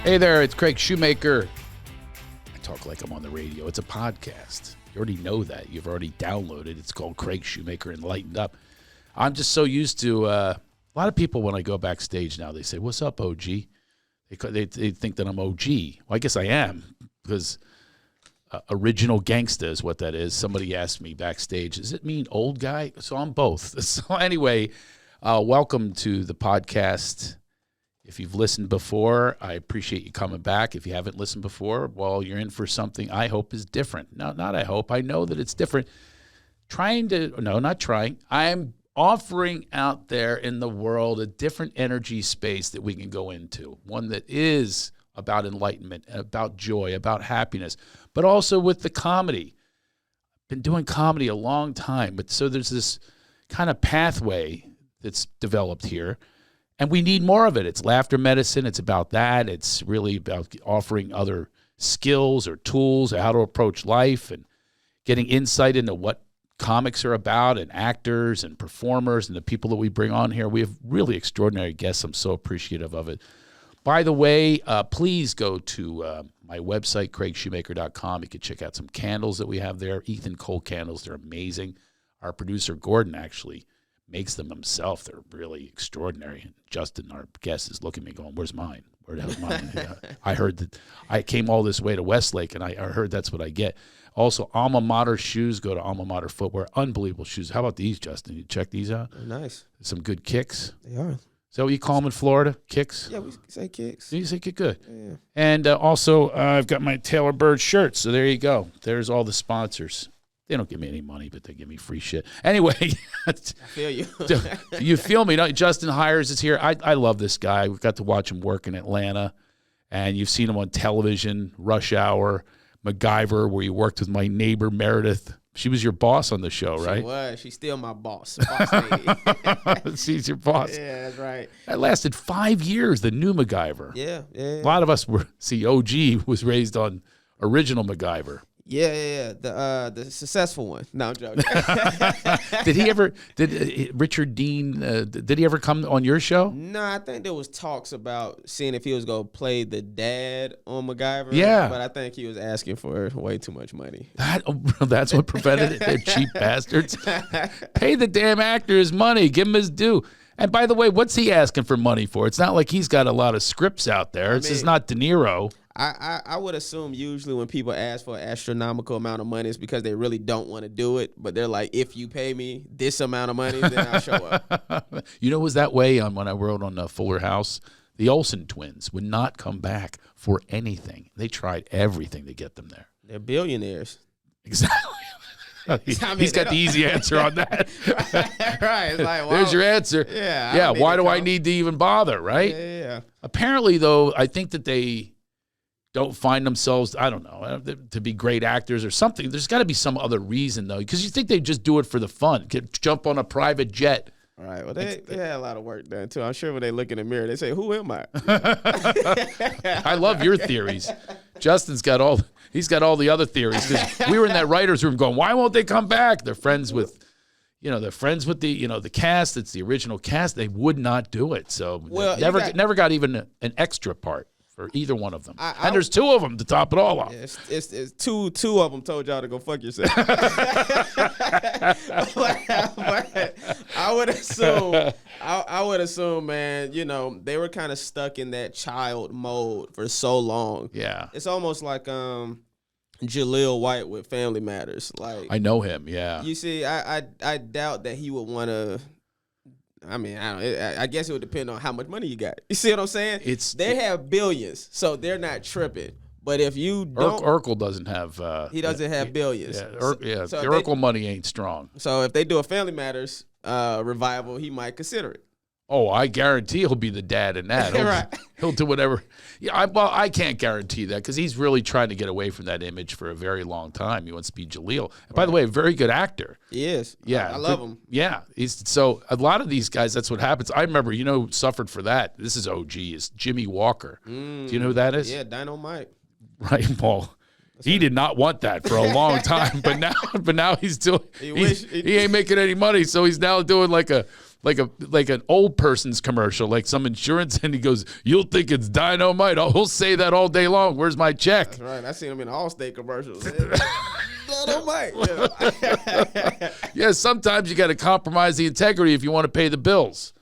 Hey there, it's Craig Shoemaker. I talk like I'm on the radio. It's a podcast. You already know that. You've already downloaded. It's called Craig Shoemaker Enlightened Up. I'm just so used to a lot of people when I go backstage now, they say, "What's up, OG?" They think that I'm OG. Well, I guess I am because original gangsta is what that is. Somebody asked me backstage, does it mean old guy? So I'm both. So anyway, welcome to the podcast. If you've listened before, I appreciate you coming back. If you haven't listened before, well, you're in for something I hope is different. No, not I hope. I know that it's different. I'm offering out there in the world a different energy space that we can go into, one that is about enlightenment, about joy, about happiness, but also with the comedy. Been doing comedy a long time, but so there's this kind of pathway that's developed here. And we need more of it. It's laughter medicine. It's about that. It's really about offering other skills or tools or how to approach life and getting insight into what comics are about and actors and performers and the people that we bring on here. We have really extraordinary guests. I'm so appreciative of it. By the way, please go to my website, craigshoemaker.com. You can check out some candles that we have there. Ethan Cole candles. They're amazing. Our producer, Gordon, actually makes them himself. They're really extraordinary. And Justin, our guest, is looking at me going, "Where's mine? Where the hell's mine?" I heard that I came all this way to Westlake, and I heard that's what I get. Also, Alma Mater shoes. Go to Alma Mater Footwear. Unbelievable shoes. How about these, Justin? You check these out? They're nice. Some good kicks. They are. Is that what you call them in Florida? Kicks? Yeah, we say kicks. You say kick good. Yeah. And also, I've got my Taylor Bird shirts. So there you go. There's all the sponsors. They don't give me any money, but they give me free shit. Anyway. I feel you. You feel me? No, Justin Hires is here. I love this guy. We got to watch him work in Atlanta. And you've seen him on television, Rush Hour, MacGyver, where you worked with my neighbor, Meredith. She was your boss on the show, right? She was. She's still my boss. Boss She's your boss. Yeah, that's right. That lasted 5 years, the new MacGyver. Yeah. A lot of us were, OG was raised on original MacGyver. Yeah. The successful one. No, I'm joking. Did Richard Dean, did he ever come on your show? No, I think there was talks about seeing if he was going to play the dad on MacGyver. Yeah. But I think he was asking for way too much money. That's what prevented it. They're cheap bastards. Pay the damn actor his money. Give him his due. And by the way, what's he asking for money for? It's not like he's got a lot of scripts out there. It's just not De Niro. I would assume usually when people ask for an astronomical amount of money, it's because they really don't want to do it. But they're like, if you pay me this amount of money, then I'll show up. You know, it was that way when I wrote on Fuller House. The Olsen twins would not come back for anything. They tried everything to get them there. They're billionaires. Exactly. He's got the easy answer on that. Right. It's like, there's your answer. Yeah. Why do I need to even bother, right? Yeah. Apparently, though, I think that they don't find themselves, I don't know, to be great actors or something. There's got to be some other reason, though, because you think they just do it for the fun. Jump on a private jet. All right. Well, they had a lot of work done, too. I'm sure when they look in the mirror, they say, who am I? I love your theories. Justin's got all the other theories. Because we were in that writer's room going, why won't they come back? They're friends with, the cast. It's the original cast. They would not do it. So never got even an extra part for either one of them. And there's two of them to top it all off. Yeah, it's two of them told y'all to go fuck yourself. but I would assume, man, they were kind of stuck in that child mode for so long. Yeah. It's almost like Jaleel White with Family Matters. Like, I know him, yeah. You see, I doubt that he would want to. I mean, I guess it would depend on how much money you got. You see what I'm saying? They have billions, so they're not tripping. But if you don't, Urkel doesn't have. He doesn't have billions. Yeah, so the Urkel money ain't strong. So if they do a Family Matters revival, he might consider it. Oh, I guarantee he'll be the dad in that. Right. He'll do whatever. Yeah, I can't guarantee that because he's really trying to get away from that image for a very long time. He wants to be Jaleel. And by the way, a very good actor. He is. Yeah. I love him. Yeah. So a lot of these guys, that's what happens. I remember, suffered for that. This is OG, is Jimmy Walker. Do you know who that is? Yeah, Dynamite. Right, Paul. He did not want that for a long time, but now he's doing. He ain't making any money, so he's now doing like a like an old person's commercial, like some insurance, and he goes, "You'll think it's dynamite. He'll say that all day long. Where's my check?" That's right. I seen him in Allstate commercials. Dynamite. Yeah, sometimes you got to compromise the integrity if you want to pay the bills.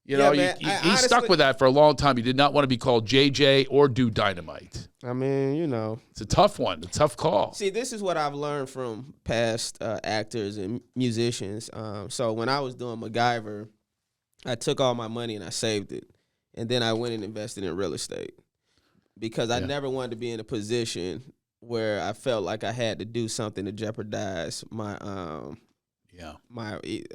You know, man, he stuck with that for a long time. He did not want to be called JJ or do dynamite. I mean, you know. It's a tough one, a tough call. See, this is what I've learned from past actors and musicians. So when I was doing MacGyver, I took all my money and I saved it. And then I went and invested in real estate because I never wanted to be in a position where I felt like I had to do something to jeopardize my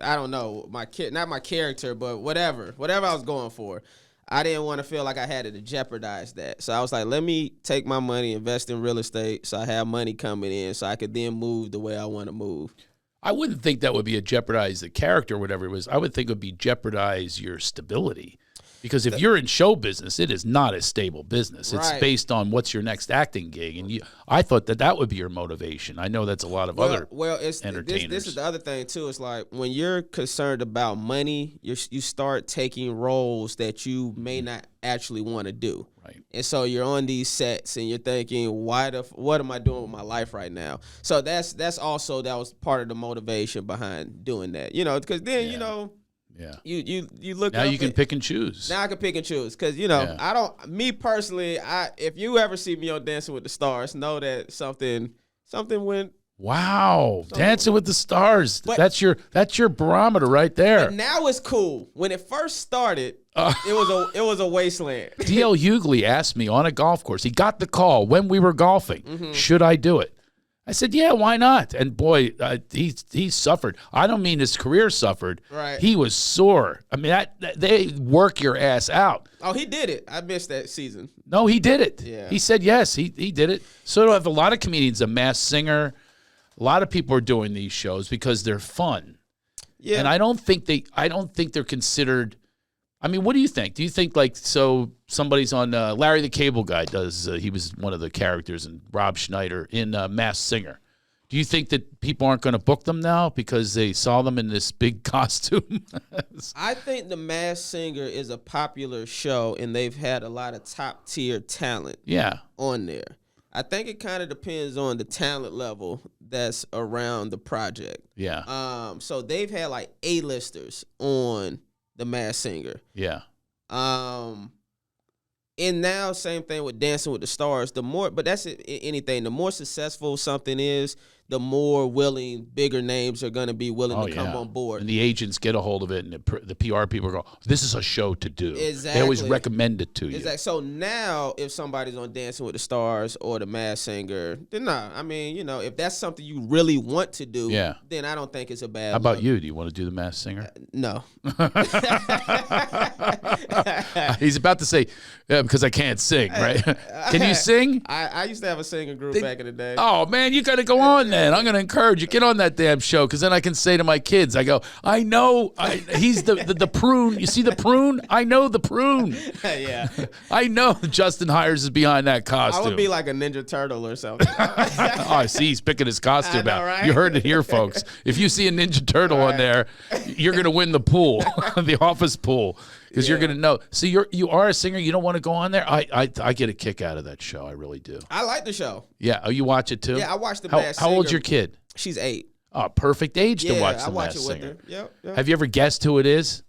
I don't know, not my character, but whatever I was going for. I didn't want to feel like I had to jeopardize that. So I was like, let me take my money, invest in real estate so I have money coming in so I could then move the way I want to move. I wouldn't think that would be a jeopardize the character or whatever it was. I would think it would be jeopardize your stability. Because if you're in show business, it is not a stable business. It's based on what's your next acting gig. And I thought that would be your motivation. I know that's a lot of other entertainers. This is the other thing, too. It's like when you're concerned about money, you start taking roles that you may not actually want to do. Right. And so you're on these sets and you're thinking, what am I doing with my life right now? So that was part of the motivation behind doing that. You know, because then, you know, yeah. You look now up you can pick and choose. Now I can pick and choose because you know me personally, if you ever see me on Dancing with the Stars, know that something went. Wow, Dancing with the Stars. But that's your barometer right there. Now it's cool. When it first started, it was a wasteland. D.L. Hughley asked me on a golf course. He got the call when we were golfing. Should I do it? I said, yeah, why not? And boy, he suffered. I don't mean his career suffered. Right. He was sore. I mean, they work your ass out. Oh, he did it. I missed that season. No, he did it. Yeah. He said yes, he did it. So do have a lot of comedians, a Masked Singer. A lot of people are doing these shows because they're fun. Yeah. And I don't think they're considered. I mean, what do you think? Do you think somebody's on Larry the Cable Guy does? He was one of the characters in Rob Schneider in Masked Singer. Do you think that people aren't going to book them now because they saw them in this big costume? I think the Masked Singer is a popular show, and they've had a lot of top tier talent. On there. I think it kind of depends on the talent level that's around the project. Yeah. So they've had like A-listers on the Masked Singer. Yeah. And now same thing with Dancing with the Stars. But that's anything. The more successful something is, the more willing bigger names are going to be willing to come on board. And the agents get a hold of it, and the PR people go, this is a show to do. Exactly. They always recommend it to you. Exactly. So now if somebody's on Dancing with the Stars or the Masked Singer, then I mean, you know, if that's something you really want to do, then I don't think it's a bad How about you? Do you want to do the Masked Singer? No. He's about to say, because I can't sing, right? Can you sing? I used to have a singing group back in the day. Oh, man, you got to go on then. I'm going to encourage you. Get on that damn show, because then I can say to my kids, I go, I know, he's the prune. You see the prune? I know the prune. Yeah. I know Justin Hires is behind that costume. I would be like a Ninja Turtle or something. Oh, see, he's picking his costume out. Right? You heard it here, folks. If you see a Ninja Turtle on there, you're going to win the pool, the office pool. Because you're gonna know. So you are a singer. You don't want to go on there. I get a kick out of that show. I really do. I like the show. Yeah. Oh, you watch it too? Yeah, I watch the Masked Singer. How old's your kid? She's 8. Oh, perfect age to watch the Masked Singer. Yep. Have you ever guessed who it is?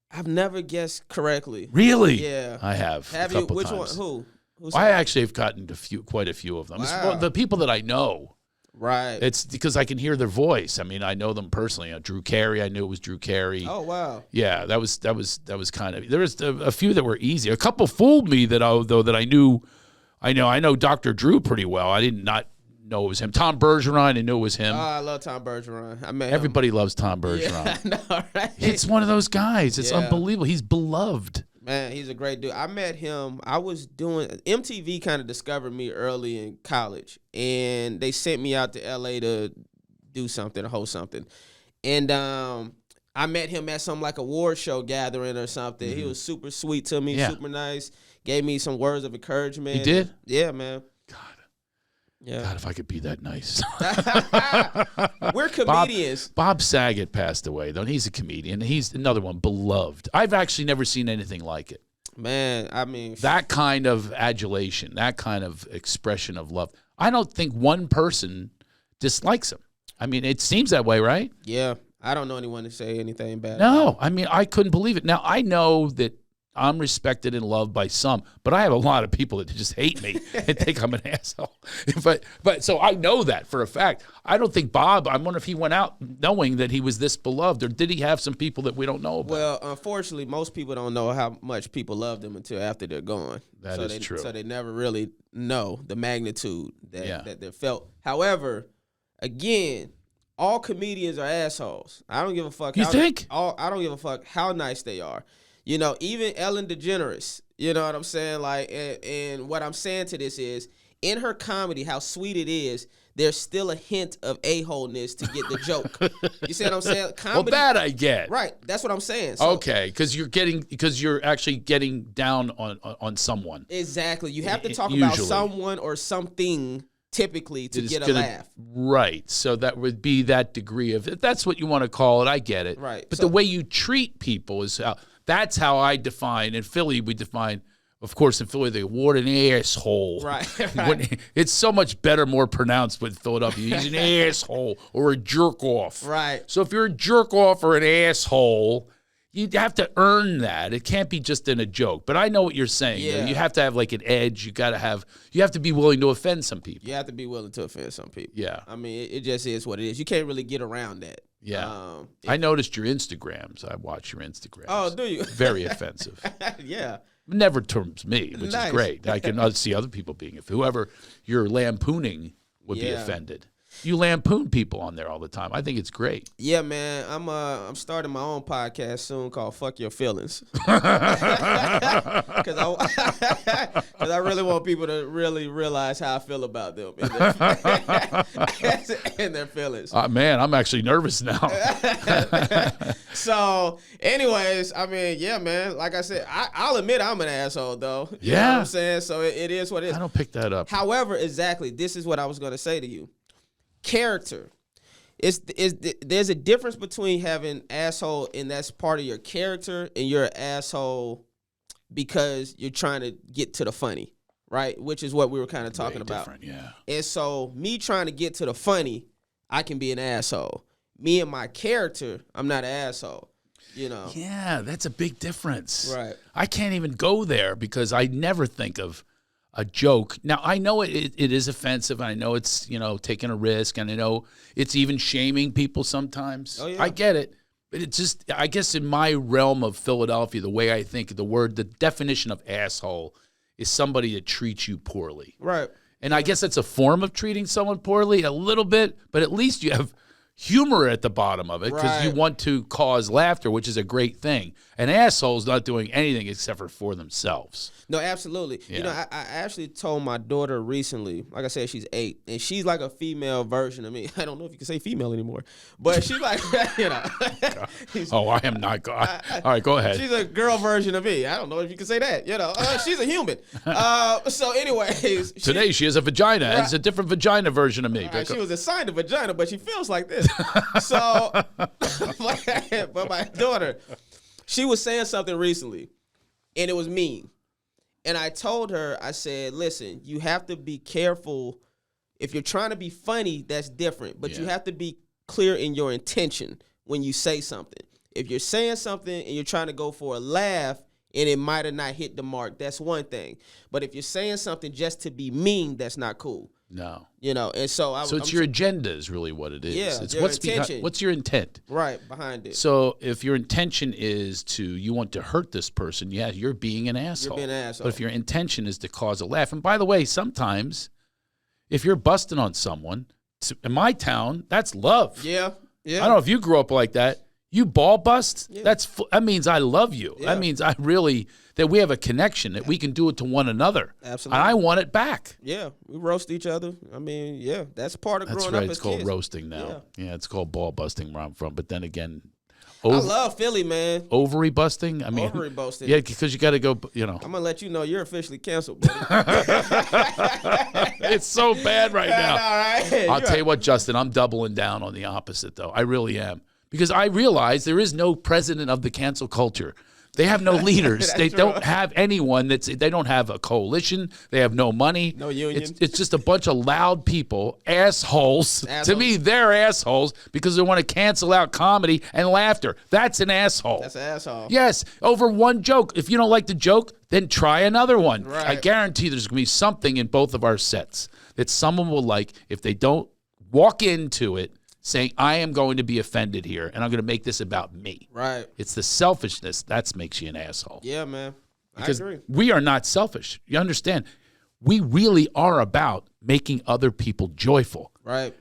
I've never guessed correctly. Really? Yeah. I have. Have you? Which one? Who? I actually have gotten to quite a few of them. Wow. The people that I know. Right. It's because I can hear their voice. I mean, I know them personally. Drew Carey, I knew it was Drew Carey. Oh, wow. Yeah, that was kind of. There was a few that were easy. A couple fooled me that I knew. I know Dr. Drew pretty well. I did not know it was him. Tom Bergeron, I knew it was him. Oh, I love Tom Bergeron. I met Everybody loves Tom Bergeron. Yeah, I know, right? It's one of those guys. It's unbelievable. He's beloved. Man, he's a great dude. I met him. I was doing MTV kind of discovered me early in college, and they sent me out to LA to do something, to host something. And I met him at some like award show gathering or something. Mm-hmm. He was super sweet to me, super nice. Gave me some words of encourement. He did? Yeah, man. God. Yeah. God, if I could be that nice. We're comedians. Bob Saget passed away, though. He's a comedian. He's another one, beloved. I've actually never seen anything like it. Man, I mean. That kind of adulation, that kind of expression of love. I don't think one person dislikes him. I mean, it seems that way, right? Yeah. I don't know anyone to say anything bad. No. I mean, I couldn't believe it. Now, I know that I'm respected and loved by some, but I have a lot of people that just hate me and think I'm an asshole. But so I know that for a fact. I don't think Bob, I wonder if he went out knowing that he was this beloved, or did he have some people that we don't know about? Well, unfortunately, most people don't know how much people love them until after they're gone. That is true. So they never really know the magnitude that they're felt. However, again, all comedians are assholes. I don't give a fuck. You think? I don't give a fuck how nice they are. You know, even Ellen DeGeneres, you know what I'm saying? Like, and what I'm saying to this is, in her comedy, how sweet it is, there's still a hint of a-holeness to get the joke. You see what I'm saying? Comedy, well, that I get. Right. That's what I'm saying. So, okay, because you're actually getting down on someone. Exactly. You have to talk about someone or something typically to get a laugh. Right. So that would be that degree of, if that's what you want to call it, I get it. Right. But the way you treat people is how. That's how I define. In Philly, we define, of course, in Philly, the what an asshole. Right. It's so much better, more pronounced with Philadelphia. He's an asshole or a jerk off. Right. So if you're a jerk off or an asshole, you have to earn that. It can't be just in a joke. But I know what you're saying. Yeah. You have to have like an edge. You have to be willing to offend some people. You have to be willing to offend some people. Yeah. I mean, it just is what it is. You can't really get around that. Yeah. I noticed your Instagrams. I watch your Instagrams. Oh, do you? Very offensive. Yeah. Never terms me, which Nice. is great. I can see other people being, if whoever you're lampooning would be offended. You lampoon people on there all the time. I think it's great. Yeah, man. I'm starting my own podcast soon called "Fuck Your Feelings," because I really want people to really realize how I feel about them and their feelings. Man, I'm actually nervous now. So, anyways, I mean, yeah, man. Like I said, I'll admit I'm an asshole, though. You know what I'm saying? So it is what it is. I don't pick that up. However, exactly, this is what I was going to say to you. Character. There's a difference between having asshole and that's part of your character, and you're an asshole because you're trying to get to the funny, right? Which is what we were kind of talking about. Yeah. And so me trying to get to the funny, I can be an asshole. Me and my character, I'm not an asshole. You know. Yeah, that's a big difference. Right. I can't even go there because I never think of a joke. Now, I know it is offensive. I know it's, taking a risk, and I know it's even shaming people sometimes. Oh, yeah. I get it. But it's just, I guess in my realm of Philadelphia, the way I think the definition of asshole is somebody that treats you poorly. Right. And I guess that's a form of treating someone poorly a little bit, but at least you have humor at the bottom of it because you want to cause laughter, which is a great thing. An asshole's not doing anything except for themselves. No, absolutely. Yeah. I actually told my daughter recently, like I said, she's 8, and she's like a female version of me. I don't know if you can say female anymore, but she's like, I am not. All right, go ahead. She's a girl version of me. I don't know if you can say that. She's a human. So anyways. Today she has a vagina, and it's a different vagina version of me. She was assigned a vagina, but she feels like this. So, but my daughter, she was saying something recently, and it was mean. And I told her, I said, listen, you have to be careful. If you're trying to be funny, that's different. But you have to be clear in your intention when you say something. If you're saying something and you're trying to go for a laugh and it might have not hit the mark, that's one thing. But if you're saying something just to be mean, that's not cool. No. And so it's your agenda is really what it is. Yeah, it's your intention. What's your intent? Right, behind it. So if your intention is you want to hurt this person, you're being an asshole. You're being an asshole. But if your intention is to cause a laugh, and by the way, sometimes if you're busting on someone, in my town, that's love. Yeah. I don't know if you grew up like that. You ball bust, that means I love you. Yeah. That means that we have a connection, that we can do it to one another. Absolutely. And I want it back. Yeah, we roast each other. I mean, that's part of growing up as It's called kids. roasting now. Yeah, it's called ball busting where I'm from. But then again, I love Philly, man. Ovary busting? I mean, ovary busting. Yeah, because you got to go, I'm going to let you know you're officially canceled, buddy. It's so bad right now. Right. I'll tell you what, Justin, I'm doubling down on the opposite, though. I really am. Because I realize there is no president of the cancel culture. They have no leaders. They don't have anyone they don't have a coalition. They have no money. No union. It's just a bunch of loud people, assholes. To me, they're assholes because they want to cancel out comedy and laughter. That's an asshole. That's an asshole. Yes, over one joke. If you don't like the joke, then try another one. Right. I guarantee there's going to be something in both of our sets that someone will like if they don't walk into it saying, I am going to be offended here, and I'm going to make this about me. Right. It's the selfishness that makes you an asshole. Yeah, man. Because I agree. we are not selfish. You understand? We really are about making other people joyful. Right.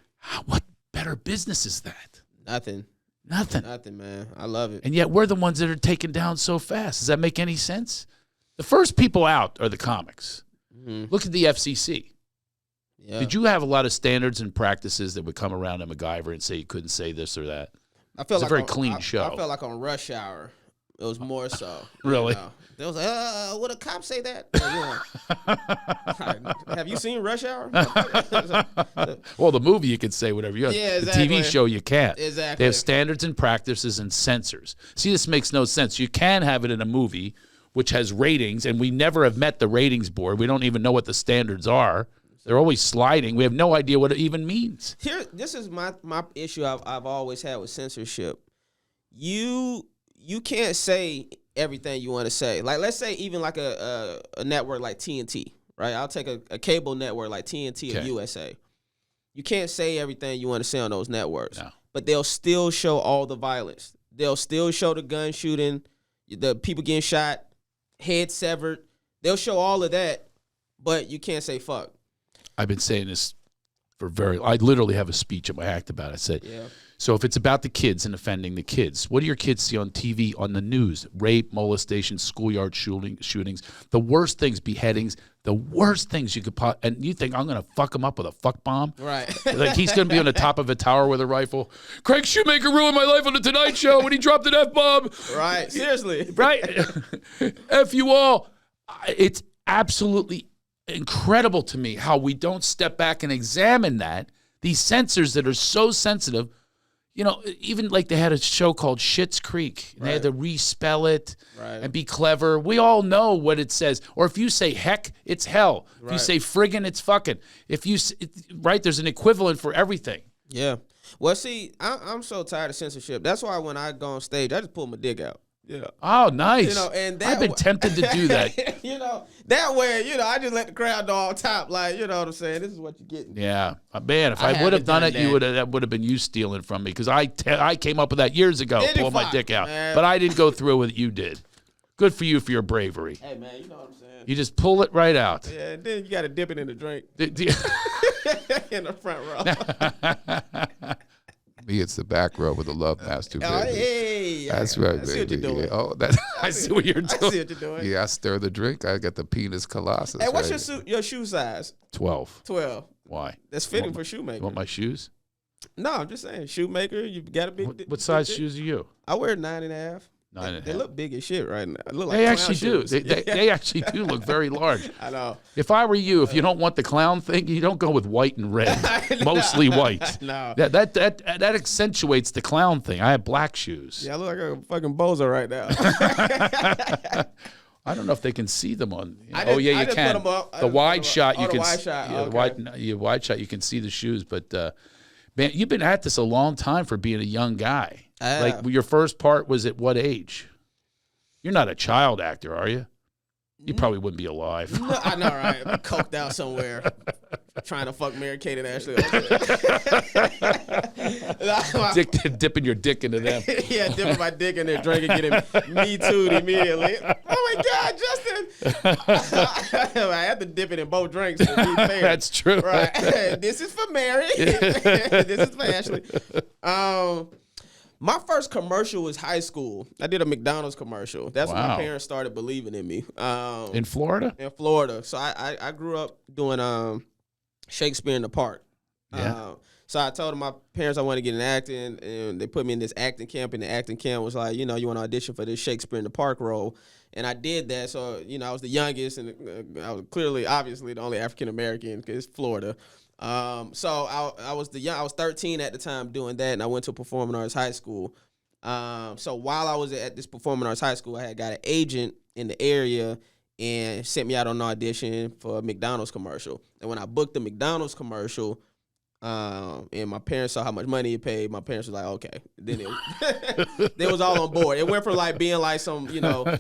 What better business is that? Nothing, man. I love it. And yet we're the ones that are taken down so fast. Does that make any sense? The first people out are the comics. Mm-hmm. Look at the FCC. Yeah. Did you have a lot of standards and practices that would come around a MacGyver and say you couldn't say this or that? It's a very clean show. I felt like on Rush Hour, it was more so. Really? They was like, would a cop say that? Have you seen Rush Hour? Well, the movie you can say whatever you want. Yeah, exactly. The TV show you can't. Exactly. They have standards and practices and censors. See, this makes no sense. You can have it in a movie which has ratings, and we never have met the ratings board. We don't even know what the standards are. They're always sliding. We have no idea what it even means. This is my issue I've always had with censorship. You can't say everything you want to say. Like, let's say even like a network like TNT, right? I'll take a cable network like TNT or USA. You can't say everything you want to say on those networks. No. But they'll still show all the violence. They'll still show the gun shooting, the people getting shot, head severed. They'll show all of that, but you can't say fuck. I've been saying this I literally have a speech at my act about it. I said, so if it's about the kids and offending the kids, what do your kids see on TV, on the news? Rape, molestation, schoolyard shootings, the worst things, beheadings, the worst things you could and you think I'm going to fuck him up with a fuck bomb? Right. Like he's going to be on the top of a tower with a rifle. Craig Shoemaker ruined my life on the Tonight Show when he dropped an F-bomb. Right. Seriously. Right. F you all. It's absolutely incredible to me how we don't step back and examine that. These censors that are so sensitive, you know, even like they had a show called Schitt's Creek. And they had to respell it and be clever. We all know what it says. Or if you say heck, it's hell. If you say friggin', it's fucking. If you, there's an equivalent for everything. Yeah. Well, see, I'm so tired of censorship. That's why when I go on stage, I just pull my dick out. Yeah. Oh, nice. You know, and I've been tempted to do that. You know, that way, you know, I just let the crowd know on top, like, you know what I'm saying? This is what you're getting. Yeah. Man, if I would have done it, that would have been you stealing from me, because I came up with that years ago, pulling my dick out. Man. But I didn't go through with it. You did. Good for you for your bravery. Hey, man, you know what I'm saying? You just pull it right out. Yeah, and then you got to dip it in the drink. In the front row. Me, it's the back row with the love master, baby. Oh, hey, that's right, baby. I see what you're doing. Yeah. Oh, I see what you're doing. I see what you're doing. Yeah, I stir the drink. I got the penis colossus. Hey, what's your shoe size? 12. 12. Why? That's fitting for Shoemaker. You want my shoes? No, I'm just saying. Shoemaker, you got a big. What size shoes are you? I wear 9.5. 9.5. They look big as shit right now. Look like they actually shoes. do. They actually do look very large. I know. If I were you, if you don't want the clown thing, you don't go with white and red. Mostly white. No. That accentuates the clown thing. I have black shoes. Yeah, I look like a fucking bozo right now. I don't know if they can see them on. You can. The wide shot, you can. Wide shot. Yeah, the wide shot, you can see the shoes. But man, you've been at this a long time for being a young guy. Like your first part was at what age? You're not a child actor, are you? You probably wouldn't be alive. No, I know, right? I'm coked out somewhere, trying to fuck Mary-Kate and Ashley. Dipping your dick into them. Yeah, dipping my dick in there, drinking, getting me too'd immediately. Oh my God, Justin! I had to dip it in both drinks to be fair. That's true. Right. This is for Mary. This is for Ashley. My first commercial was high school. I did a McDonald's commercial. That's when my parents started believing in me. In Florida? In Florida. So I grew up doing Shakespeare in the Park. Yeah. So I told my parents I wanted to get in acting, and they put me in this acting camp, and the acting camp was like, you know, you want to audition for this Shakespeare in the Park role. And I did that. So, you know, I was the youngest, and I was obviously the only African-American because it's Florida. So I was I was 13 at the time doing that, and I went to performing arts high school. So while I was at this performing arts high school, I had got an agent in the area and sent me out on an audition for a McDonald's commercial. And when I booked the McDonald's commercial, and my parents saw how much money it paid, my parents was like, okay. Then they was all on board. It went from like being like some, you know,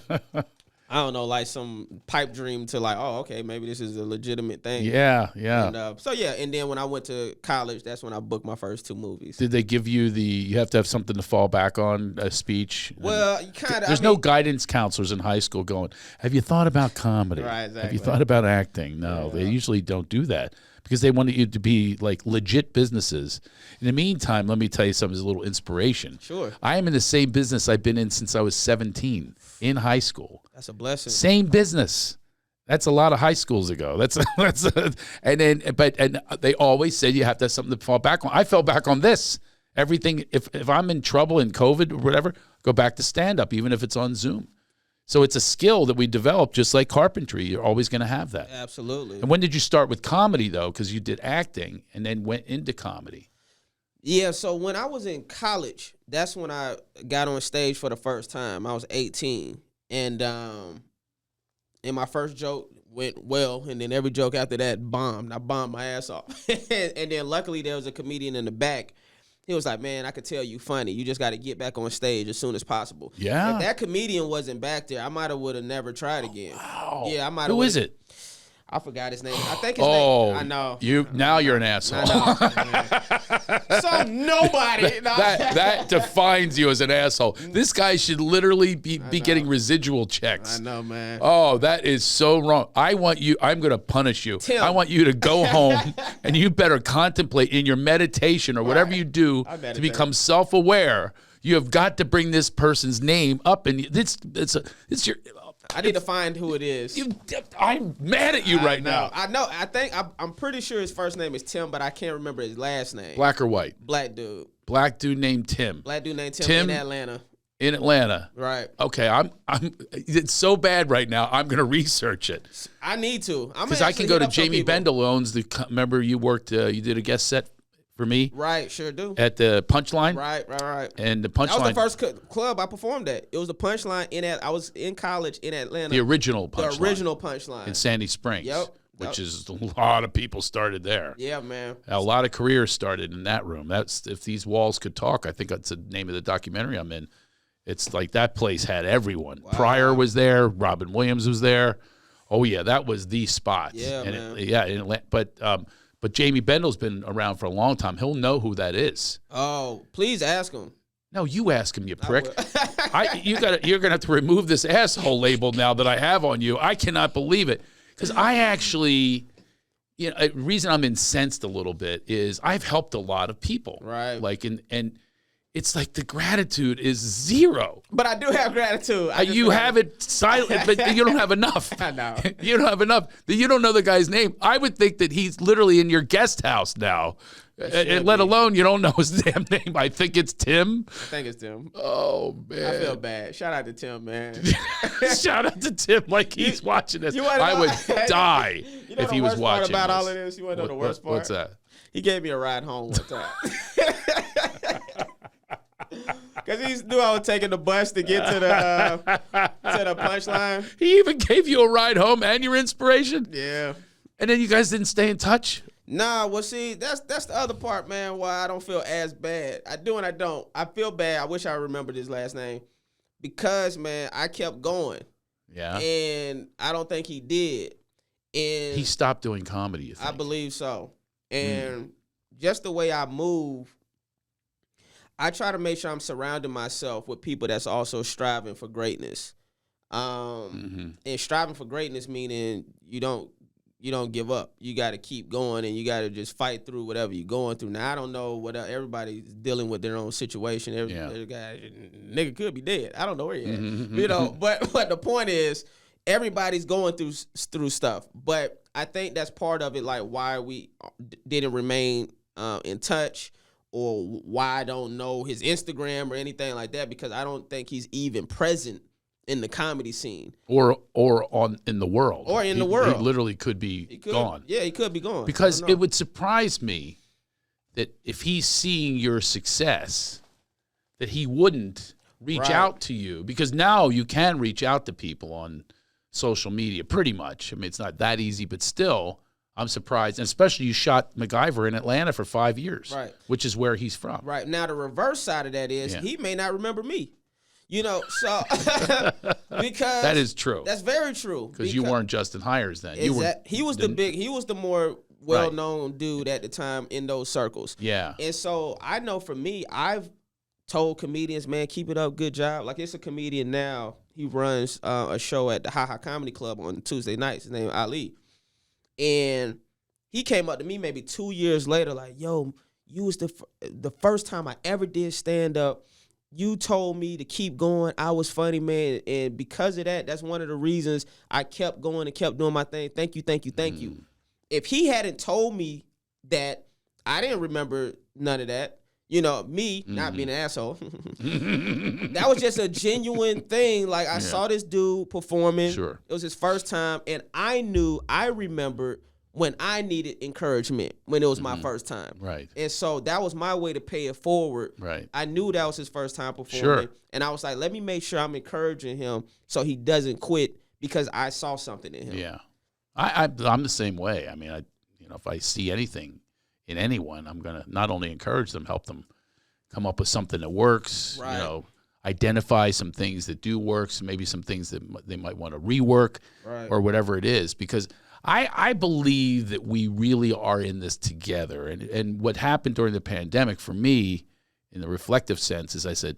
I don't know, like some pipe dream to like, oh, okay, maybe this is a legitimate thing. Yeah, yeah. And, and then when I went to college, that's when I booked my first 2 movies. Did they give you you have to have something to fall back on, a speech? Well, kind of. There's no guidance counselors in high school going, have you thought about comedy? Right, exactly. Have you thought about acting? No, they usually don't do that because they want you to be like legit businesses. In the meantime, let me tell you something, as a little inspiration. Sure. I am in the same business I've been in since I was 17 in high school. That's a blessing. Same business. That's a lot of high schools ago. And they always said you have to have something to fall back on. I fell back on this. Everything. If I'm in trouble in COVID or whatever, go back to stand up, even if it's on Zoom. So it's a skill that we develop, just like carpentry. You're always going to have that. Absolutely. And when did you start with comedy though? Because you did acting and then went into comedy. Yeah. So when I was in college, that's when I got on stage for the first time. I was 18. And my first joke went well, and then every joke after that bombed. I bombed my ass off. And then luckily there was a comedian in the back. He was like, man, I could tell you funny. You just got to get back on stage as soon as possible. Yeah. If that comedian wasn't back there, I might have would have never tried again. Wow. Yeah, I might have. Who is it? I forgot his name. I think his name. I know. Now you're an asshole. So nobody. that defines you as an asshole. This guy should literally be getting residual checks. I know, man. Oh, that is so wrong. I'm going to punish you. Tim. I want you to go home and you better contemplate in your meditation or whatever you do to become self-aware. You have got to bring this person's name up, and it's your. I need to find who it is. I'm mad at you right now. I know. I'm pretty sure his first name is Tim, but I can't remember his last name. Black or white? Black dude. Black dude named Tim. Black dude named Tim in Atlanta. In Atlanta. Right. Okay, it's so bad right now. I'm going to research it. I need to. Because I can go to Jamie Bendel owns remember you worked, you did a guest set for me? Right, sure do. At the Punchline? Right. And the Punchline. That was the first club I performed at. It was the Punchline I was in college in Atlanta. The original Punchline. The original Punchline. In Sandy Springs. Yep. Which is a lot of people started there. Yeah, man. A lot of careers started in that room. That's If These Walls Could Talk. I think that's the name of the documentary I'm in. It's like that place had everyone. Wow. Pryor was there. Robin Williams was there. Oh, yeah, that was the spot. Yeah, man. But Jamie Bendel's been around for a long time. He'll know who that is. Oh, please ask him. No, you ask him, you prick. You're gonna have to remove this asshole label now that I have on you. I cannot believe it. Because I actually, the reason I'm incensed a little bit is I've helped a lot of people. Right. Like, and it's like the gratitude is zero. But I do have gratitude. You have it silent, but you don't have enough. I know. You don't have enough. You don't know the guy's name. I would think that he's literally in your guest house now. And let alone you don't know his damn name. I think it's Tim. I think it's Tim. Oh, man. I feel bad. Shout out to Tim, man. Shout out to Tim like he's watching this. I would die if he was watching about this. All of this? You want to know the worst part? What's that? He gave me a ride home one time. Because he knew I was taking the bus to get to the Punchline. He even gave you a ride home and your inspiration? Yeah. And then you guys didn't stay in touch? Nah, well, see, that's the other part, man, why I don't feel as bad. I do and I don't. I feel bad. I wish I remembered his last name. Because, man, I kept going. Yeah. And I don't think he did. And he stopped doing comedy, you think? I believe so. And just the way I move, I try to make sure I'm surrounding myself with people that's also striving for greatness. And striving for greatness meaning you don't give up. You got to keep going, and you got to just fight through whatever you're going through. Now, I don't know what everybody's dealing with their own situation. Every guy, nigga could be dead. I don't know where he at. But the point is, everybody's going through stuff. But I think that's part of it, like why we didn't remain in touch, or why I don't know his Instagram or anything like that, because I don't think he's even present in the comedy scene, or in the world, the world. He literally could be gone. Yeah, he could be gone. Because it would surprise me that if he's seeing your success, that he wouldn't reach out to you, because now you can reach out to people on social media pretty much. I mean, it's not that easy, but still, I'm surprised. And especially you shot MacGyver in Atlanta for 5 years, right? Which is where he's from. Right. Now, the reverse side of that is he may not remember me. You know, so because that is true. That's very true. Because you weren't Justin Hires then. He was the more well-known dude at the time in those circles. Yeah. And so I know for me, I've told comedians, man, keep it up, good job. Like, it's a comedian now. He runs a show at the Ha Ha Comedy Club on Tuesday nights. His name is Ali. And he came up to me maybe 2 years later like, yo, you was the first time I ever did stand-up. You told me to keep going. I was funny, man. And because of that, that's one of the reasons I kept going and kept doing my thing. Thank you, thank you, thank you. If he hadn't told me that, I didn't remember none of that. You know, me not being an asshole. That was just a genuine thing. Like, I saw this dude performing. Sure. It was his first time. And I remembered when I needed encouragement, when it was my first time. Right. And so that was my way to pay it forward. Right. I knew that was his first time performing. Sure. And I was like, let me make sure I'm encouraging him so he doesn't quit, because I saw something in him. Yeah. I'm the same way. I mean, if I see anything in anyone, I'm going to not only encourage them, help them come up with something that works, right. Identify some things that do work, maybe some things that they might want to rework, right. or whatever it is, because I believe that we really are in this together. And what happened during the pandemic for me, in the reflective sense, is I said,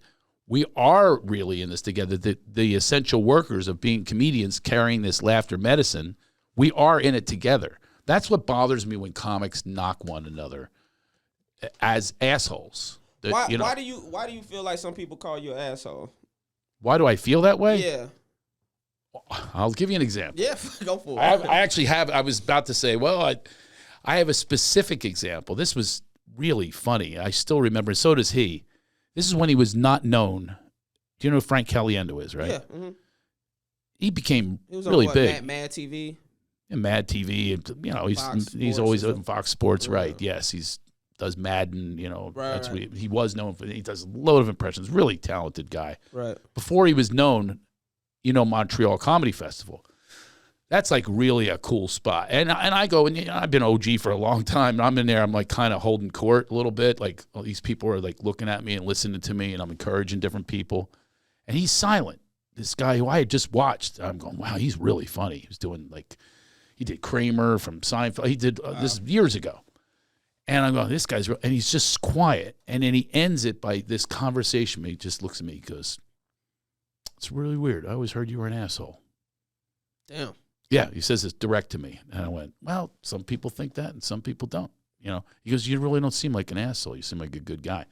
we are really in this together. The essential workers of being comedians carrying this laughter medicine, we are in it together. That's what bothers me when comics knock one another as assholes. Why do you feel like some people call you an asshole? Why do I feel that way? Yeah. I'll give you an example. Yeah, go for it. I was about to say, well, I have a specific example. This was really funny. I still remember, so does he. This is when he was not known. Do you know who Frank Caliendo is, right? Yeah. Mm-hmm. He became was really on, big. Mad TV? And Mad TV. And, he's always on Fox Sports, right. Yes, he does Madden, that's what he was known for. He does a load of impressions. Really talented guy. Right. Before he was known, Montreal Comedy Festival. That's like really a cool spot. And I go, and I've been OG for a long time. And I'm in there, I'm like kind of holding court a little bit. Like, all these people are like looking at me and listening to me, and I'm encouraging different people. And he's silent. This guy who I had just watched, I'm going, wow, he's really funny. He was doing he did Kramer from Seinfeld. He did this years ago. And I'm going, this guy's real. And he's just quiet. And then he ends it by this conversation. He just looks at me. He goes, it's really weird. I always heard you were an asshole. Damn. Yeah, he says it's direct to me. And I went, well, some people think that and some people don't. He goes, you really don't seem like an asshole. You seem like a good guy.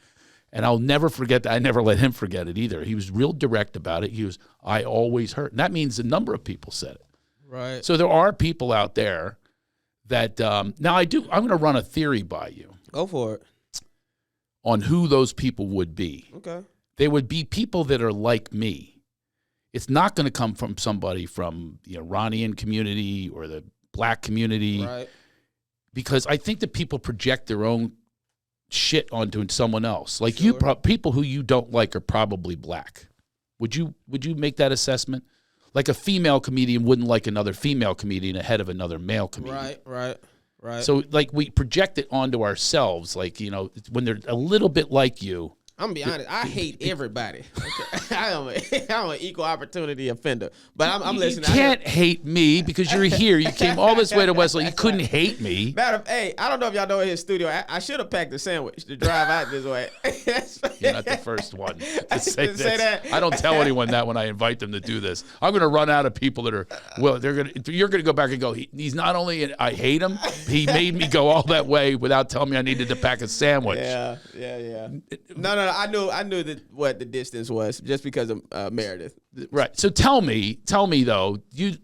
And I'll never forget that. I never let him forget it either. He was real direct about it. He was, I always heard. And that means a number of people said it. Right. So there are people out there that, now I'm going to run a theory by you. Go for it. On who those people would be. Okay. They would be people that are like me. It's not going to come from somebody from the Iranian community or the black community. Right. Because I think that people project their own shit onto someone else. Like Sure. People who you don't like are probably black. Would you make that assessment? Like a female comedian wouldn't like another female comedian ahead of another male comedian. Right. So like we project it onto ourselves. Like, when they're a little bit like you. I'm gonna be honest. I hate everybody. Okay. I'm an equal opportunity offender. But I'm listening. You can't hate me because you're here. You came all this way to Westlake. You couldn't hate me. Hey, I don't know if y'all know in his studio. I should have packed a sandwich to drive out this way. You're not the first one to say that. I don't tell anyone that when I invite them to do this. I'm going to run out of people that are, well, you're going to go back and go, he's not only, I hate him, he made me go all that way without telling me I needed to pack a sandwich. Yeah. No. I knew that what the distance was just because of Meredith. Right. So tell me though,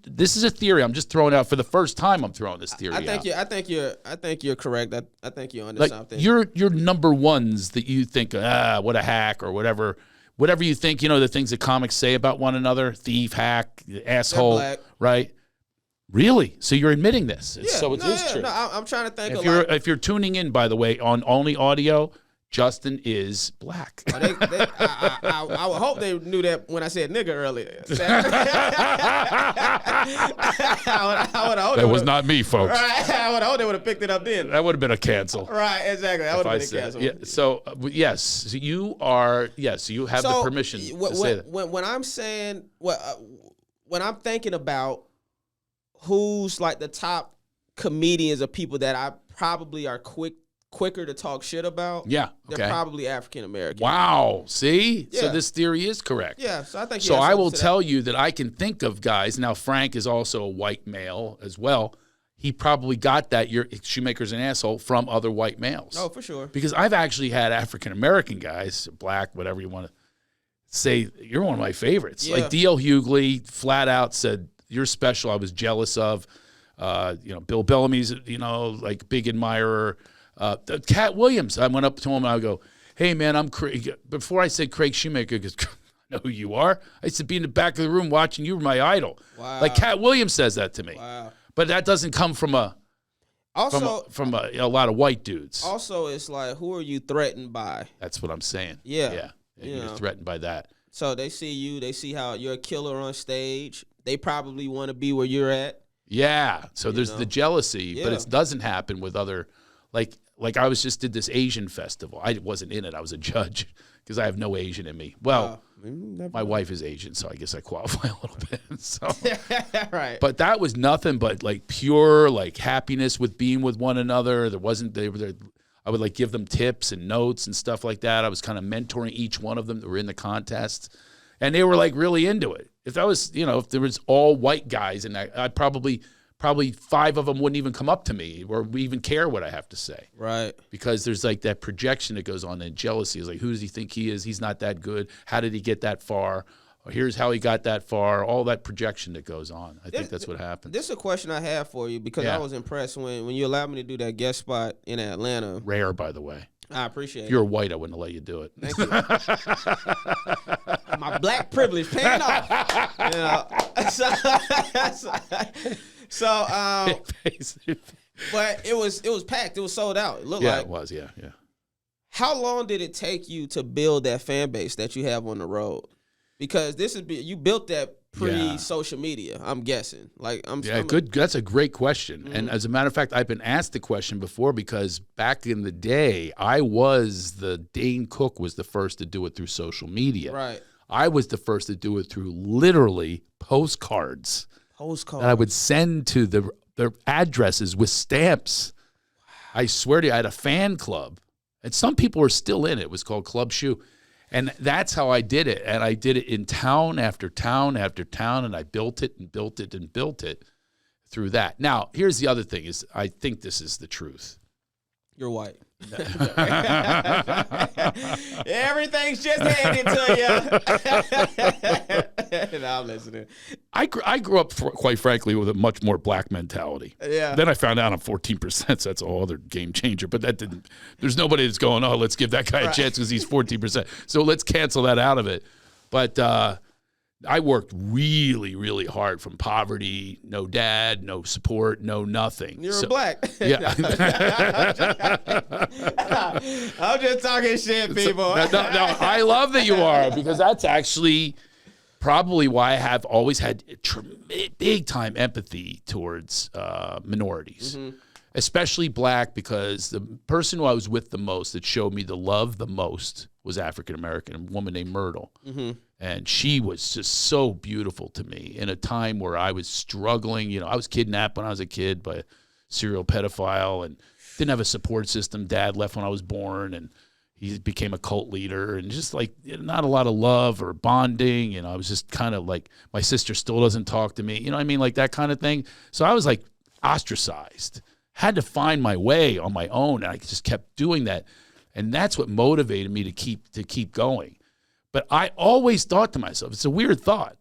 this is a theory I'm just throwing out for the first time. I'm throwing this theory out. I think you're correct. I think you're onto something. Your number ones that you think, what a hack or whatever you think, the things that comics say about one another, thief, hack, asshole, right? Really? So you're admitting this? Yeah, so it is true. No, I'm trying to think. If you're tuning in, by the way, on only audio, Justin is black. I would hope they knew that when I said nigga earlier. I would hope that was not me, folks. Right, I would hope they would have picked it up then. That would have been a cancel. Right, exactly. That would have been a cancel. Yeah, so yes, so you are. Yes, you have the permission to say that. When I'm saying when I'm thinking about who's like the top comedians or people that I probably are quicker to talk shit about. Yeah, okay. They're probably African American. Wow, see? Yeah. So this theory is correct. Yeah, so I think. So I will tell you that I can think of guys. Now Frank is also a white male as well. He probably got that. Shoemaker's an asshole from other white males. Oh, for sure. Because I've actually had African American guys, black, whatever you want to say. You're one of my favorites. Yeah. Like D.L. Hughley flat out said, "You're special. I was jealous of." Bill Bellamy's, like big admirer. Cat Williams, I went up to him and I go, "Hey man, I'm Craig." Before I said Craig Shoemaker, because I know who you are. I used to be in the back of the room watching you. Were my idol. Wow. Like Cat Williams says that to me. Wow. But that doesn't come from a lot of white dudes. Also, it's like, who are you threatened by? That's what I'm saying. Yeah. You're threatened by that. So they see you. They see how you're a killer on stage. They probably want to be where you're at. Yeah. So there's the jealousy, but it doesn't happen with other, like I did this Asian festival. I wasn't in it. I was a judge because I have no Asian in me. Well, my wife is Asian, so I guess I qualify a little bit. So, right. But that was nothing but like pure like happiness with being with one another. I would like give them tips and notes and stuff like that. I was kind of mentoring each one of them that were in the contest, and they were like really into it. If that was, if there was all white guys and I probably 5 of them wouldn't even come up to me or even care what I have to say. Right. Because there's like that projection that goes on and jealousy is like, who does he think he is? He's not that good. How did he get that far? Or here's how he got that far. All that projection that goes on. I think that's what happens. This is a question I have for you because I was impressed when you allowed me to do that guest spot in Atlanta. Rare, by the way. I appreciate it. If you're white, I wouldn't let you do it. Thank you. My black privilege paying off. But it was packed. It was sold out. It looked like. Yeah, it was. Yeah. How long did it take you to build that fan base that you have on the road? Because you built that pre-social media, I'm guessing. That's a great question. Mm-hmm. And as a matter of fact, I've been asked the question before because back in the day, Dane Cook was the first to do it through social media. Right. I was the first to do it through literally postcards. That I would send to their addresses with stamps. I swear to you, I had a fan club. And some people are still in it. It was called Club Shoe. And that's how I did it. And I did it in town after town after town. And I built it and built it and built it through that. Now, here's the other thing is I think this is the truth. You're white. Everything's just handed to you. No, I'm listening. I grew up, quite frankly, with a much more black mentality. Yeah. Then I found out I'm 14%, so that's a whole other game changer. But that didn't. There's nobody that's going, oh, let's give that guy a chance because he's 14%. So let's cancel that out of it. But I worked really, really hard from poverty, no dad, no support, no nothing. You're black. Yeah. I'm just talking shit, people. No, I love that you are because that's actually probably why I have always had big time empathy towards minorities, especially black, because the person who I was with the most that showed me the love the most was African American, a woman named Myrtle. And she was just so beautiful to me in a time where I was struggling. I was kidnapped when I was a kid by a serial pedophile and didn't have a support system. Dad left when I was born, and he became a cult leader, and just like not a lot of love or bonding. I was just kind of like, my sister still doesn't talk to me. You know what I mean? Like that kind of thing. So I was like ostracized, had to find my way on my own. And I just kept doing that. And that's what motivated me to keep going. But I always thought to myself, it's a weird thought.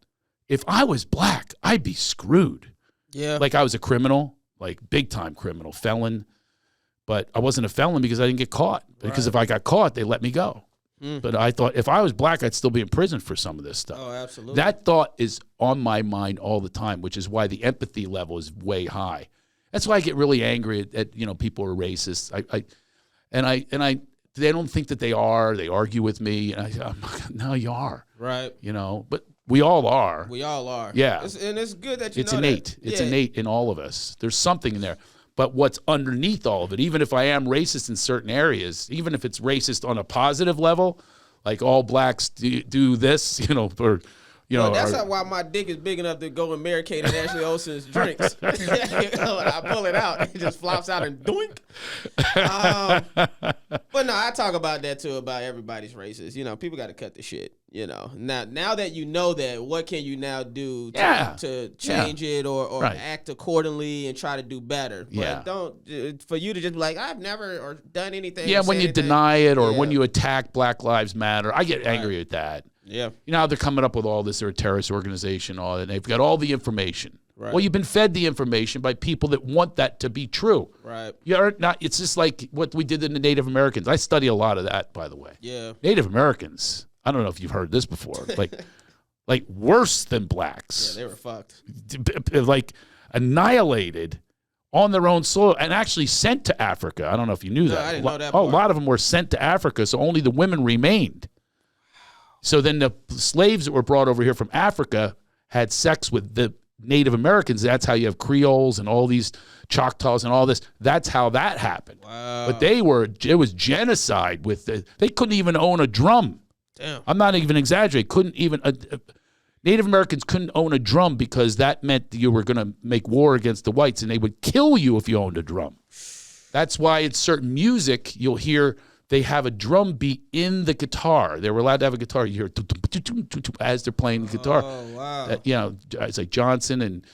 If I was black, I'd be screwed. Yeah. Like I was a criminal, like big time criminal, felon. But I wasn't a felon because I didn't get caught. Because if I got caught, they let me go. But I thought if I was black, I'd still be in prison for some of this stuff. Oh, absolutely. That thought is on my mind all the time, which is why the empathy level is way high. That's why I get really angry at people are racist. They don't think that they are. They argue with me. And no, you are. Right. But we all are. We all are. Yeah. And it's good that it's innate. It's innate in all of us. There's something in there. But what's underneath all of it, even if I am racist in certain areas, even if it's racist on a positive level, like all blacks do this, that's why my dick is big enough to go and Mary Kate and Ashley Olsen's drinks. When I pull it out, it just flops out and doink. But no, I talk about that too, about everybody's racist. People got to cut the shit. Now that you know that, what can you now do to change it or act accordingly and try to do better? But don't, for you to just be like, I've never or done anything. Yeah, when you deny it or when you attack Black Lives Matter, I get angry at that. Yeah. How they're coming up with all this, they're a terrorist organization, all that. They've got all the information. Right. Well, you've been fed the information by people that want that to be true. Right. You're not. It's just like what we did in the Native Americans. I study a lot of that, by the way. Yeah. Native Americans. I don't know if you've heard this before. Like worse than blacks. Yeah, they were fucked. Like annihilated on their own soil and actually sent to Africa. I don't know if you knew that. I didn't know that. A lot of them were sent to Africa, so only the women remained. So then the slaves that were brought over here from Africa had sex with the Native Americans. That's how you have Creoles and all these Choctaws and all this. That's how that happened. Wow. But it was genocide they couldn't even own a drum. Damn. I'm not even exaggerating. Native Americans couldn't own a drum because that meant you were going to make war against the whites and they would kill you if you owned a drum. That's why in certain music you'll hear they have a drum beat in the guitar. They were allowed to have a guitar. You hear as they're playing the guitar. Oh, wow. It's like Johnson and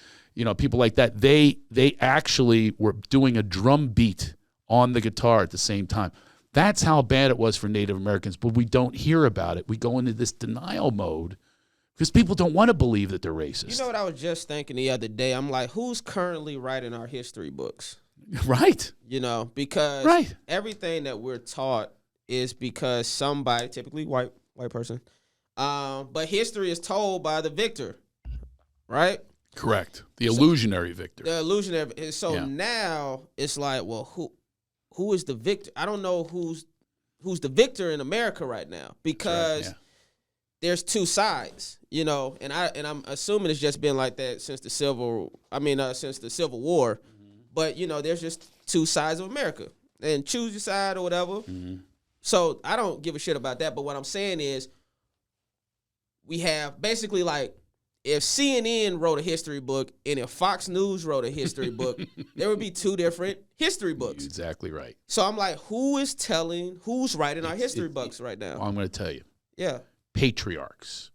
people like that. They actually were doing a drum beat on the guitar at the same time. That's how bad it was for Native Americans, but we don't hear about it. We go into this denial mode because people don't want to believe that they're racist. You know what I was just thinking the other day? I'm like, who's currently writing our history books? Right. Because everything that we're taught is because somebody, typically white person, but history is told by the victor, right? Correct. The illusionary victor. The illusionary. So now it's like, well, who is the victor? I don't know who's the victor in America right now because there's two sides, and I'm assuming it's just been like that since the Civil War. But, there's just two sides of America. And choose your side or whatever. Mm-hmm. So I don't give a shit about that. But what I'm saying is we have basically like if CNN wrote a history book and if Fox News wrote a history book, there would be two different history books. Exactly right. So I'm like, who's writing our history books right now? I'm going to tell you. Yeah. Patriarchs.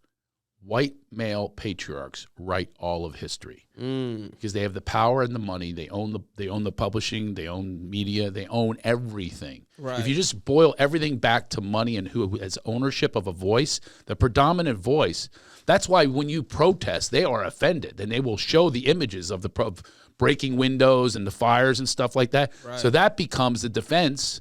White male patriarchs write all of history because they have the power and the money. They own the publishing. They own media. They own everything. Right. If you just boil everything back to money and who has ownership of a voice, the predominant voice. That's why when you protest, they are offended and they will show the images of the breaking windows and the fires and stuff like that. Right. So that becomes the defense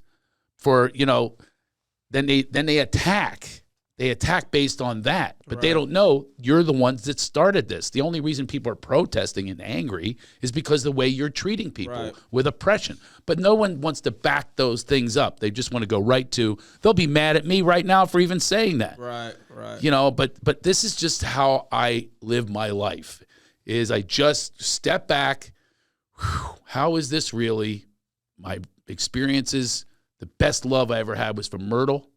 for Then they attack. They attack based on that, but they don't know you're the ones that started this. The only reason people are protesting and angry is because of the way you're treating people with oppression. But no one wants to back those things up. They just want to go right to, they'll be mad at me right now for even saying that. Right. But this is just how I live my life, is I just step back. How is this really? My experiences, the best love I ever had was from Myrtle.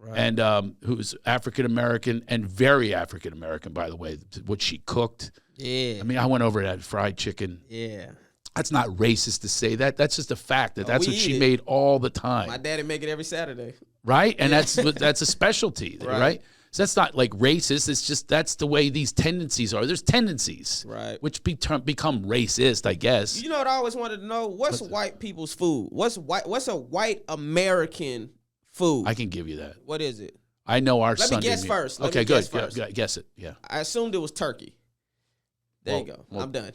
Right. And who's African-American and very African-American, by the way, what she cooked. Yeah. I mean, I went over and had fried chicken. Yeah. That's not racist to say that. That's just a fact that's what she made all the time. My daddy make it every Saturday. Right? And that's a specialty, right? So that's not like racist. It's just that's the way these tendencies are. There's tendencies, which become racist, I guess. You know what I always wanted to know? What's white people's food? What's a white American food. I can give you that. What is it? I know our Let me Sunday guess meal. first. Let Okay, me good. guess first. Yeah, guess it. Yeah. I assumed it was turkey. There Well, you go. well- I'm done.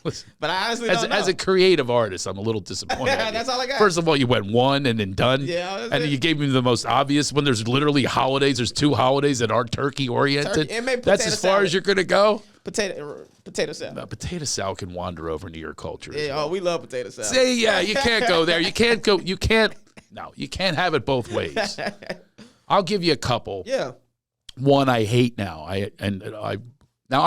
Listen, But I honestly don't know. as a creative artist, I'm a little disappointed. at you. That's all I got. First of all, you went one and then done. Yeah, that's and it. then you gave me the most obvious when there's literally holidays. There's 2 holidays that aren't turkey oriented. Turkey and maybe That's potato as far salad. as you're gonna go. Potato salad. Potato salad can wander over into your culture. as Yeah, well. oh, we love potato salad. See, yeah, you can't go there. You can't go. You can't. No, you can't have it both ways. I'll give you a couple. Yeah. One I hate now. I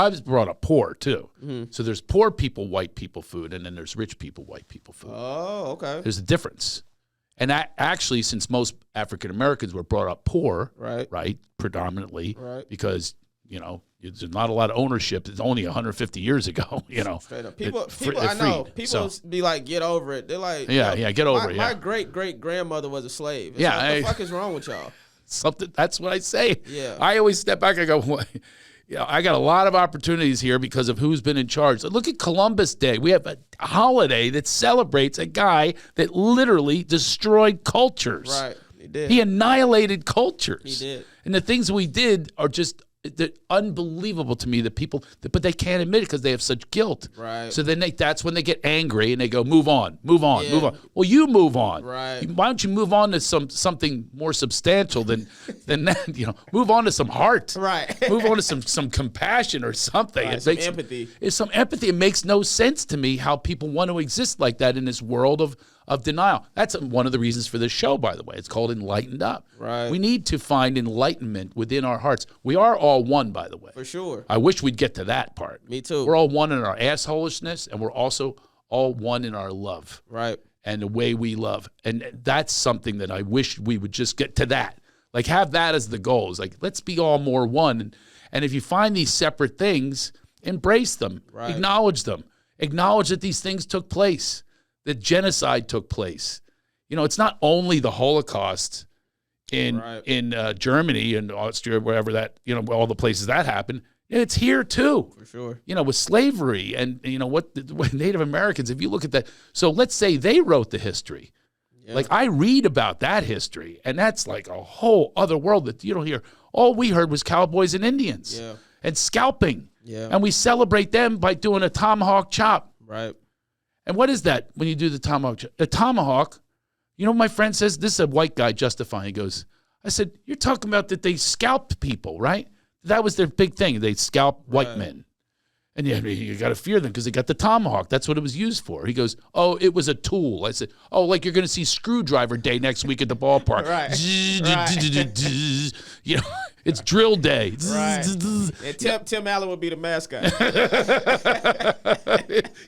was brought up poor too. Mm-hmm. So there's poor people, white people food, and then there's rich people, white people food. Oh, okay. There's a difference. And actually, since most African Americans were brought up poor, Right. predominantly, Right. because there's not a lot of ownership. It's only 150 years ago. Straight up. People I know. People be like, get over it. They're like, yeah, get over it. Yeah. My great grandmother was a slave. It's Yeah, like, what the fuck is wrong with y'all? Something. That's what I say. Yeah. I always step back. I go, well, I got a lot of opportunities here because of who's been in charge. Look at Columbus Day. We have a holiday that celebrates a guy that literally destroyed cultures. Right. He did. He annihilated cultures. He did. And the things we did are just they're unbelievable to me. But they can't admit it because they have such guilt. Right. So then that's when they get angry and they go, move on. Yeah. Move on. Well, you move on. Right. Why don't you move on to something more substantial than that? Move on to some heart. Right. Move on to some compassion or something. Right, some empathy. It's some empathy. It makes no sense to me how people want to exist like that in this world of denial. That's one of the reasons for this show, by the way. It's called Enlightened Up. Right. We need to find enlightenment within our hearts. We are all one, by the way. For sure. I wish we'd get to that part. Me too. We're all one in our assholishness, and we're also all one in our love. Right. And the way we love. And that's something that I wish we would just get to that. Like, have that as the goal. It's like, let's be all more one. And if you find these separate things, embrace them. Right. Acknowledge them. Acknowledge that these things took place, that genocide took place. It's not only the Holocaust in Germany and Austria, wherever that, all the places that happened. It's here too. For sure. With slavery and, what Native Americans, if you look at that. So let's say they wrote the history. Yeah. Like, I read about that history, and that's like a whole other world that you don't hear. All we heard was cowboys and Indians and scalping. Yeah. And we celebrate them by doing a tomahawk chop. Right. And what is that when you do the tomahawk chop? A tomahawk, my friend says, this is a white guy justifying. He goes, I said, you're talking about that they scalped people, right? That was their big thing. They scalp white men. And you got to fear them because they got the tomahawk. That's what it was used for. He goes, oh, it was a tool. I said, oh, like you're going to see Screwdriver Day next week at the ballpark. Right. It's drill day. Right. And Tim Allen would be the mascot.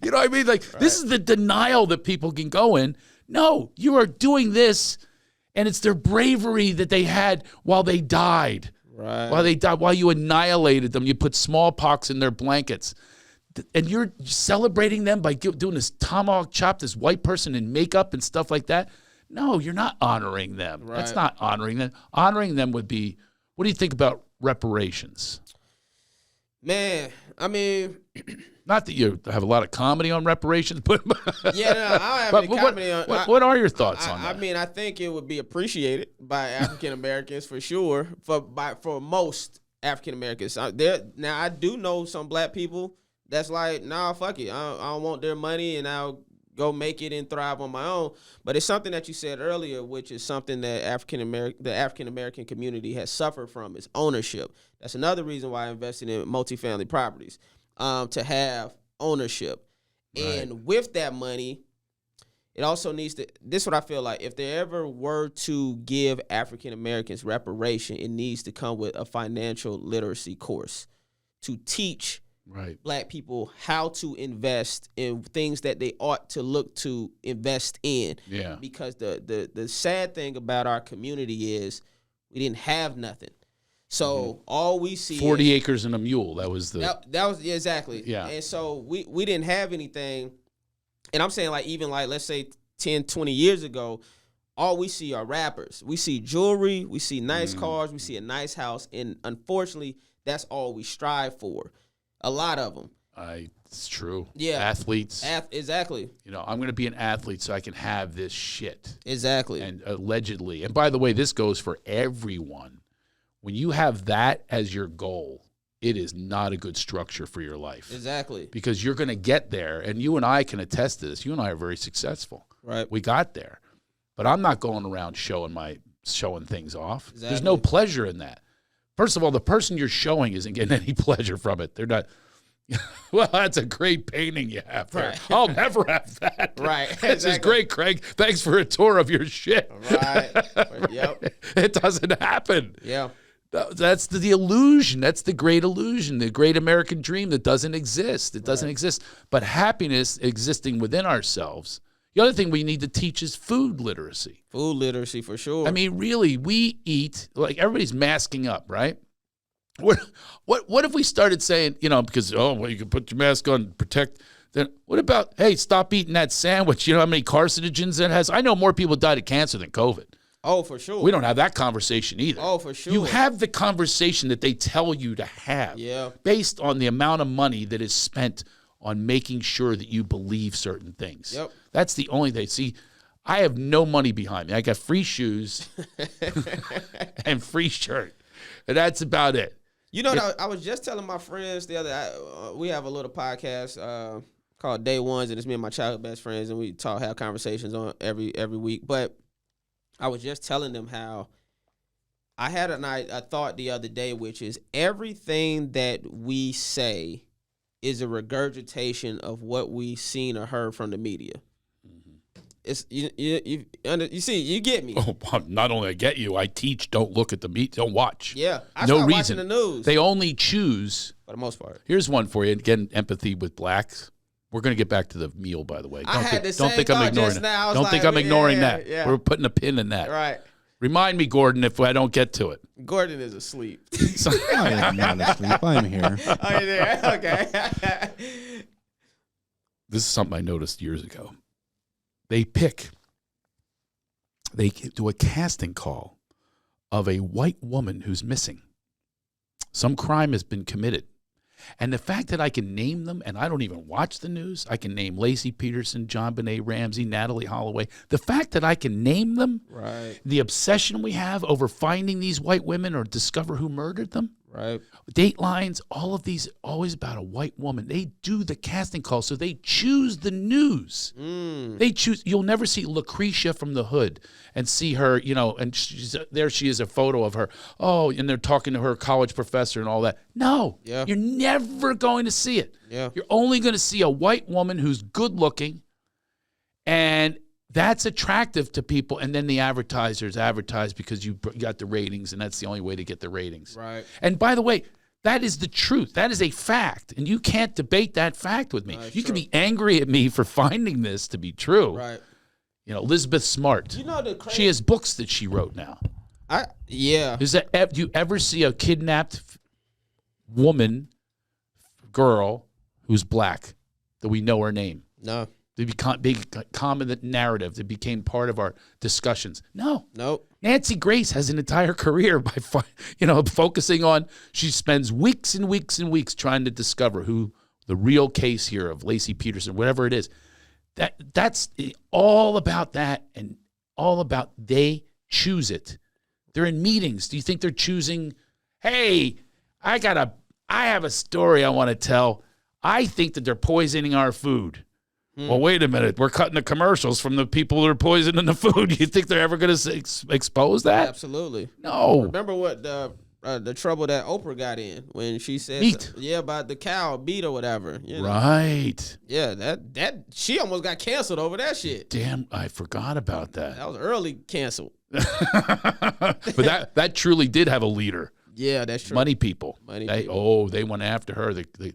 You know what I mean? Like, this is the denial that people can go in. No, you are doing this, and it's their bravery that they had while they died. Right. While they died, while you annihilated them, you put smallpox in their blankets. And you're celebrating them by doing this tomahawk chop, this white person in makeup and stuff like that. No, you're not honoring them. Right. That's not honoring them. Honoring them would be, what do you think about reparations? Man, I mean... Not that you have a lot of comedy on reparations, but... Yeah, no, I don't have any comedy on... What are your thoughts on that? I mean, I think it would be appreciated by African Americans for sure, for most African Americans. Now, I do know some black people that's like, nah, fuck it. I don't want their money, and I'll go make it and thrive on my own. But it's something that you said earlier, which is something that the African American community has suffered from, is ownership. That's another reason why I invested in multifamily properties, to have ownership. Right. And with that money, it also needs to, this is what I feel like, if there ever were to give African Americans reparation, it needs to come with a financial literacy course to teach black people how to invest in things that they ought to look to invest in. Yeah. Because the sad thing about our community is we didn't have nothing. So all we see 40 acres and a mule. That was that was exactly. Yeah. And so we didn't have anything. And I'm saying, like, even like, let's say 10, 20 years ago, all we see are rappers. We see jewelry, we see nice cars, we see a nice house, and unfortunately, that's all we strive for. A lot of them. It's true. Yeah. Athletes. Exactly. I'm going to be an athlete so I can have this shit. Exactly. And allegedly. And by the way, this goes for everyone. When you have that as your goal, it is not a good structure for your life. Exactly. Because you're going to get there, and you and I can attest to this. You and I are very successful. Right. We got there. But I'm not going around showing things off. Exactly. There's no pleasure in that. First of all, the person you're showing isn't getting any pleasure from it. They're not. Well, that's a great painting you have there. Right. I'll never have that. Right. This is great, Craig. Thanks for a tour of your shit. Right. Yep. It doesn't happen. Yeah. That's the illusion. That's the great illusion, the great American dream that doesn't exist. It doesn't exist. But happiness existing within ourselves. The other thing we need to teach is food literacy. Food literacy for sure. I mean, really, we eat, like everybody's masking up, right? What if we started saying, because, you can put your mask on and protect. Then what about, hey, stop eating that sandwich. You know how many carcinogens it has? I know more people died of cancer than COVID. Oh, for sure. We don't have that conversation either. Oh, for sure. You have the conversation that they tell you to have based on the amount of money that is spent on making sure that you believe certain things. Yep. That's the only thing. See, I have no money behind me. I got free shoes and free shirt. And that's about it. I was just telling my friends the other we have a little podcast called Day Ones, and it's me and my childhood best friends, and we have conversations on every week. But I was just telling them how I had a thought the other day, which is everything that we say is a regurgitation of what we've seen or heard from the media. It's you see, you get me. Oh, not only I get you, I teach. Don't look at the meat. Don't watch. Yeah, I no start reason. watching the news. They only choose for the most part. Here's one for you. Again, empathy with blacks. We're going to get back to the meal, by the way. Don't think I'm ignoring that. Don't think I'm ignoring that. Yeah. We're putting a pin in that. Right. Remind me, Gordon, if I don't get to it. Gordon is asleep. I am not asleep. I'm here. Oh, you're there? Okay. This is something I noticed years ago. They do a casting call of a white woman who's missing. Some crime has been committed. And the fact that I can name them, and I don't even watch the news, I can name Lacey Peterson, John Benet Ramsey, Natalie Holloway. The fact that I can name them, right? The obsession we have over finding these white women or discover who murdered them, right? Datelines, all of these, always about a white woman. They do the casting call, so they choose the news. They choose. You'll never see Lucretia from the Hood and see her, and there she is, a photo of her. Oh, and they're talking to her college professor and all that. No, you're never going to see it. Yeah. You're only going to see a white woman who's good looking, and that's attractive to people, and then the advertisers advertise because you got the ratings, and that's the only way to get the ratings. Right. And by the way, that is the truth. That is a fact, and you can't debate that fact with me. You can be angry at me for finding this to be true. Right. Elizabeth Smart. She has books that she wrote now. Do you ever see a kidnapped woman, girl, who's black that we know her name? No. They become common narrative that became part of our discussions. No. Nope. Nancy Grace has an entire career by focusing on. She spends weeks and weeks and weeks trying to discover who the real case here of Lacey Peterson, whatever it is. That's all about that, and all about they choose it. They're in meetings. Do you think they're choosing? Hey, I have a story I want to tell. I think that they're poisoning our food. Well, wait a minute. We're cutting the commercials from the people who are poisoning the food. You think they're ever going to expose that? Absolutely. No. Remember what the trouble that Oprah got in when she said, about the cow beat or whatever. Right. Yeah, that she almost got canceled over that shit. Damn, I forgot about that. That was early canceled. But that truly did have a leader. Yeah, that's true. Money people. They went after her. The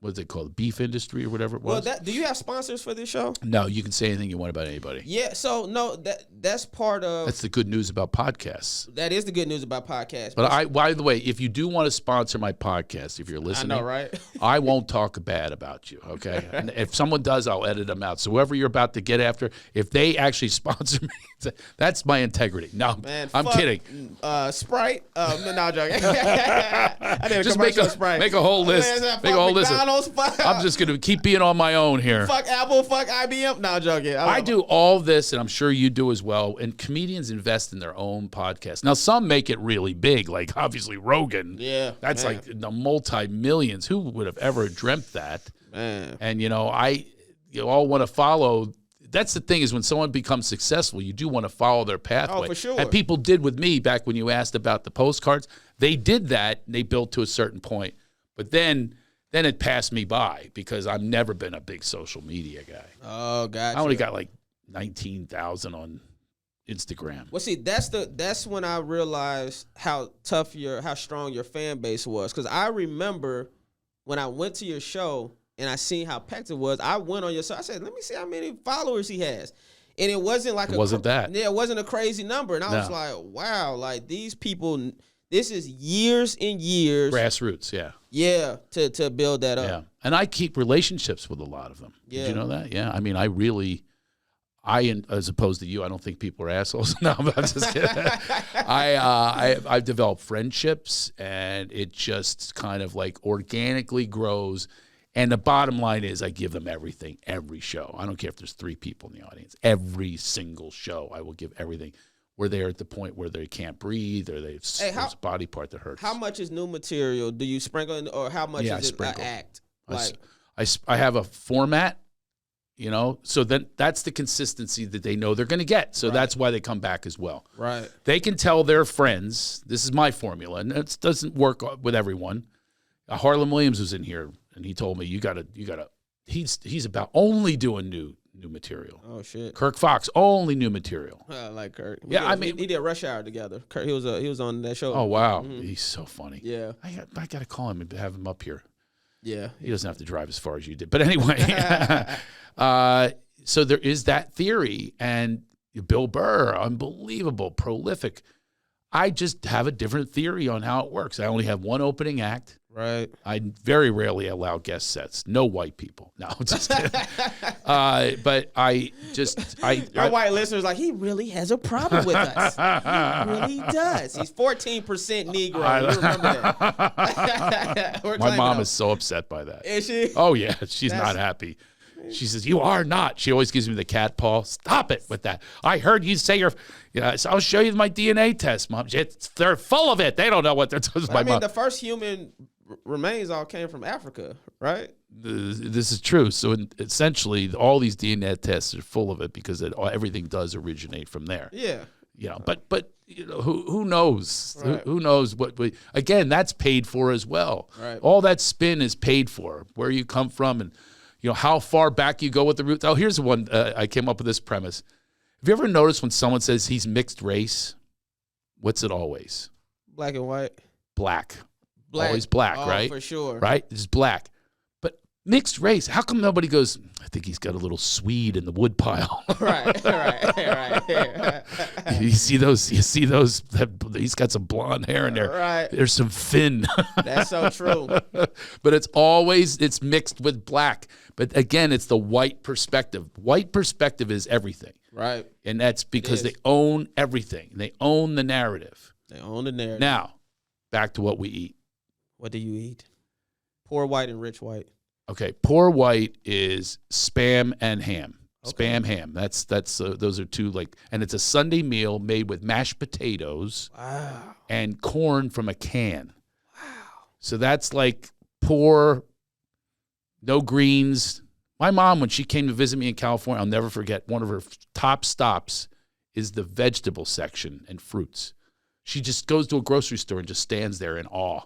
what's it called, beef industry or whatever it was. Well, do you have sponsors for this show? No, you can say anything you want about anybody. Yeah, so no, that's part of. That's the good news about podcasts. That is the good news about podcasts. But by the way, if you do want to sponsor my podcast, if you're listening, I know, right? I won't talk bad about you, okay? And if someone does, I'll edit them out. So whoever you're about to get after, if they actually sponsor me, that's my integrity. No, Man, I'm kidding. Sprite? No, I'm joking. I did a Just commercial Sprite. make a whole list. Man, Make a whole list. Fuck. I'm just going to keep being on my own here. Fuck Apple, fuck IBM. No, I'm joking. I do all this, and I'm sure you do as well. And comedians invest in their own podcast. Now, some make it really big, like obviously Rogan. Yeah, that's man. like the multi-millions. Who would have ever dreamt that? Man. And you all want to follow. That's the thing, is when someone becomes successful, you do want to follow their pathway. Oh, for sure. And people did with me back when you asked about the postcards. They did that. And they built to a certain point, but then it passed me by because I've never been a big social media guy. Oh, gotcha. I only got like 19,000 on Instagram. Well, see, that's when I realized how strong your fan base was. Because I remember when I went to your show and I seen how packed it was, I went on your show. I said, let me see how many followers he has. And it wasn't like it wasn't a crazy number. And I was like, wow, like these people, this is years and years. Grassroots, yeah. Yeah, to build that up. Yeah. And I keep relationships with a lot of them. Yeah. Did you know that? Yeah. I mean, as opposed to you, I don't think people are assholes. No, but I'm just kidding. I've developed friendships, and it just kind of like organically grows. And the bottom line is I give them everything, every show. I don't care if there's 3 people in the audience. Every single show, I will give everything. Where they're at the point where they can't breathe, or there's a body part that hurts. How much is new material? Do you sprinkle in, or how much is it an act? Like, I have a format, so then that's the consistency that they know they're going to get. So that's why they come back as well. Right. They can tell their friends, this is my formula, and it doesn't work with everyone. Harlan Williams was in here, and he told me, you gotta. He's about only doing new material. Oh shit. Kirk Fox, only new material. I like Kirk. We he did Rush Hour together. Kirk, he was on that show. Oh wow, he's so funny. Yeah. I got to call him and have him up here. Yeah. He doesn't have to drive as far as you did. But anyway, so there is that theory. And Bill Burr, unbelievable, prolific. I just have a different theory on how it works. I only have one opening act. Right. I very rarely allow guest sets. No white people. No, just kidding. But Our white listeners like, he really has a problem with us. He really does. He's 14% Negro. You remember that? My mom is so upset by that. Is she? Oh, yeah. She's not happy. She says, you are not. She always gives me the cat paw. Stop it with that. I heard you say so I'll show you my DNA test, Mom. They're full of it. They don't know what they're doing. I mean, the first human remains all came from Africa, right? This is true. So essentially, all these DNA tests are full of it because everything does originate from there. Yeah. But who knows? Right. Who knows what? Again, that's paid for as well. Right. All that spin is paid for. Where you come from, and how far back you go with the roots. Oh, here's one. I came up with this premise. Have you ever noticed when someone says he's mixed race? What's it always? Black and white. Black. Always black, right? For sure. Right? It's black. But mixed race, how come nobody goes, I think he's got a little Swede in the wood pile? right. You see those, he's got some blonde hair in there. Right. There's some Finn. That's so true. But it's mixed with black. But again, it's the white perspective. White perspective is everything. Right. And that's because they own everything. They own the narrative. They own the narrative. Now, back to what we eat. What do you eat? Poor white and rich white. Okay, poor white is Spam and ham. Okay. Spam ham. That's those are two and it's a Sunday meal made with mashed potatoes and corn from a can. Wow. So that's like poor, no greens. My mom, when she came to visit me in California, I'll never forget, one of her top stops is the vegetable section and fruits. She just goes to a grocery store and just stands there in awe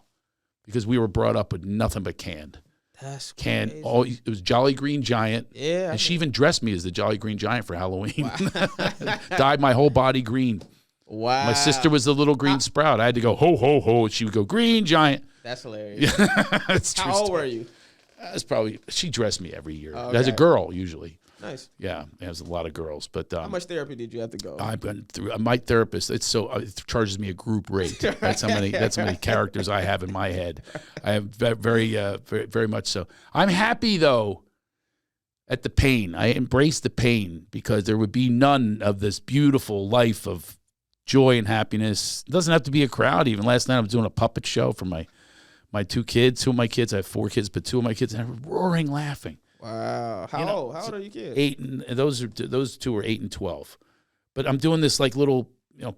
because we were brought up with nothing but canned. That's canned. crazy. It was Jolly Green Giant. Yeah. And she even dressed me as the Jolly Green Giant for Halloween. Wow. Dyed my whole body green. Wow. My sister was the little green sprout. I had to go, ho, ho, ho. And she would go, Green Giant. That's hilarious. It's true. How old were you? That's probably, she dressed me every year. Okay. As a girl, usually. Nice. Yeah, there's a lot of girls. But how much therapy did you have to go? I've been through my therapist. It charges me a group rate. That's how many characters I have in my head. I have very much so. I'm happy though at the pain. I embrace the pain because there would be none of this beautiful life of joy and happiness. It doesn't have to be a crowd. Even last night I was doing a puppet show for my two kids. Two of my kids. I have 4 kids, but 2 of my kids and they're roaring laughing. Wow. How old? How old are your kids? 8 and those 2 are 8 and 12. But I'm doing this like little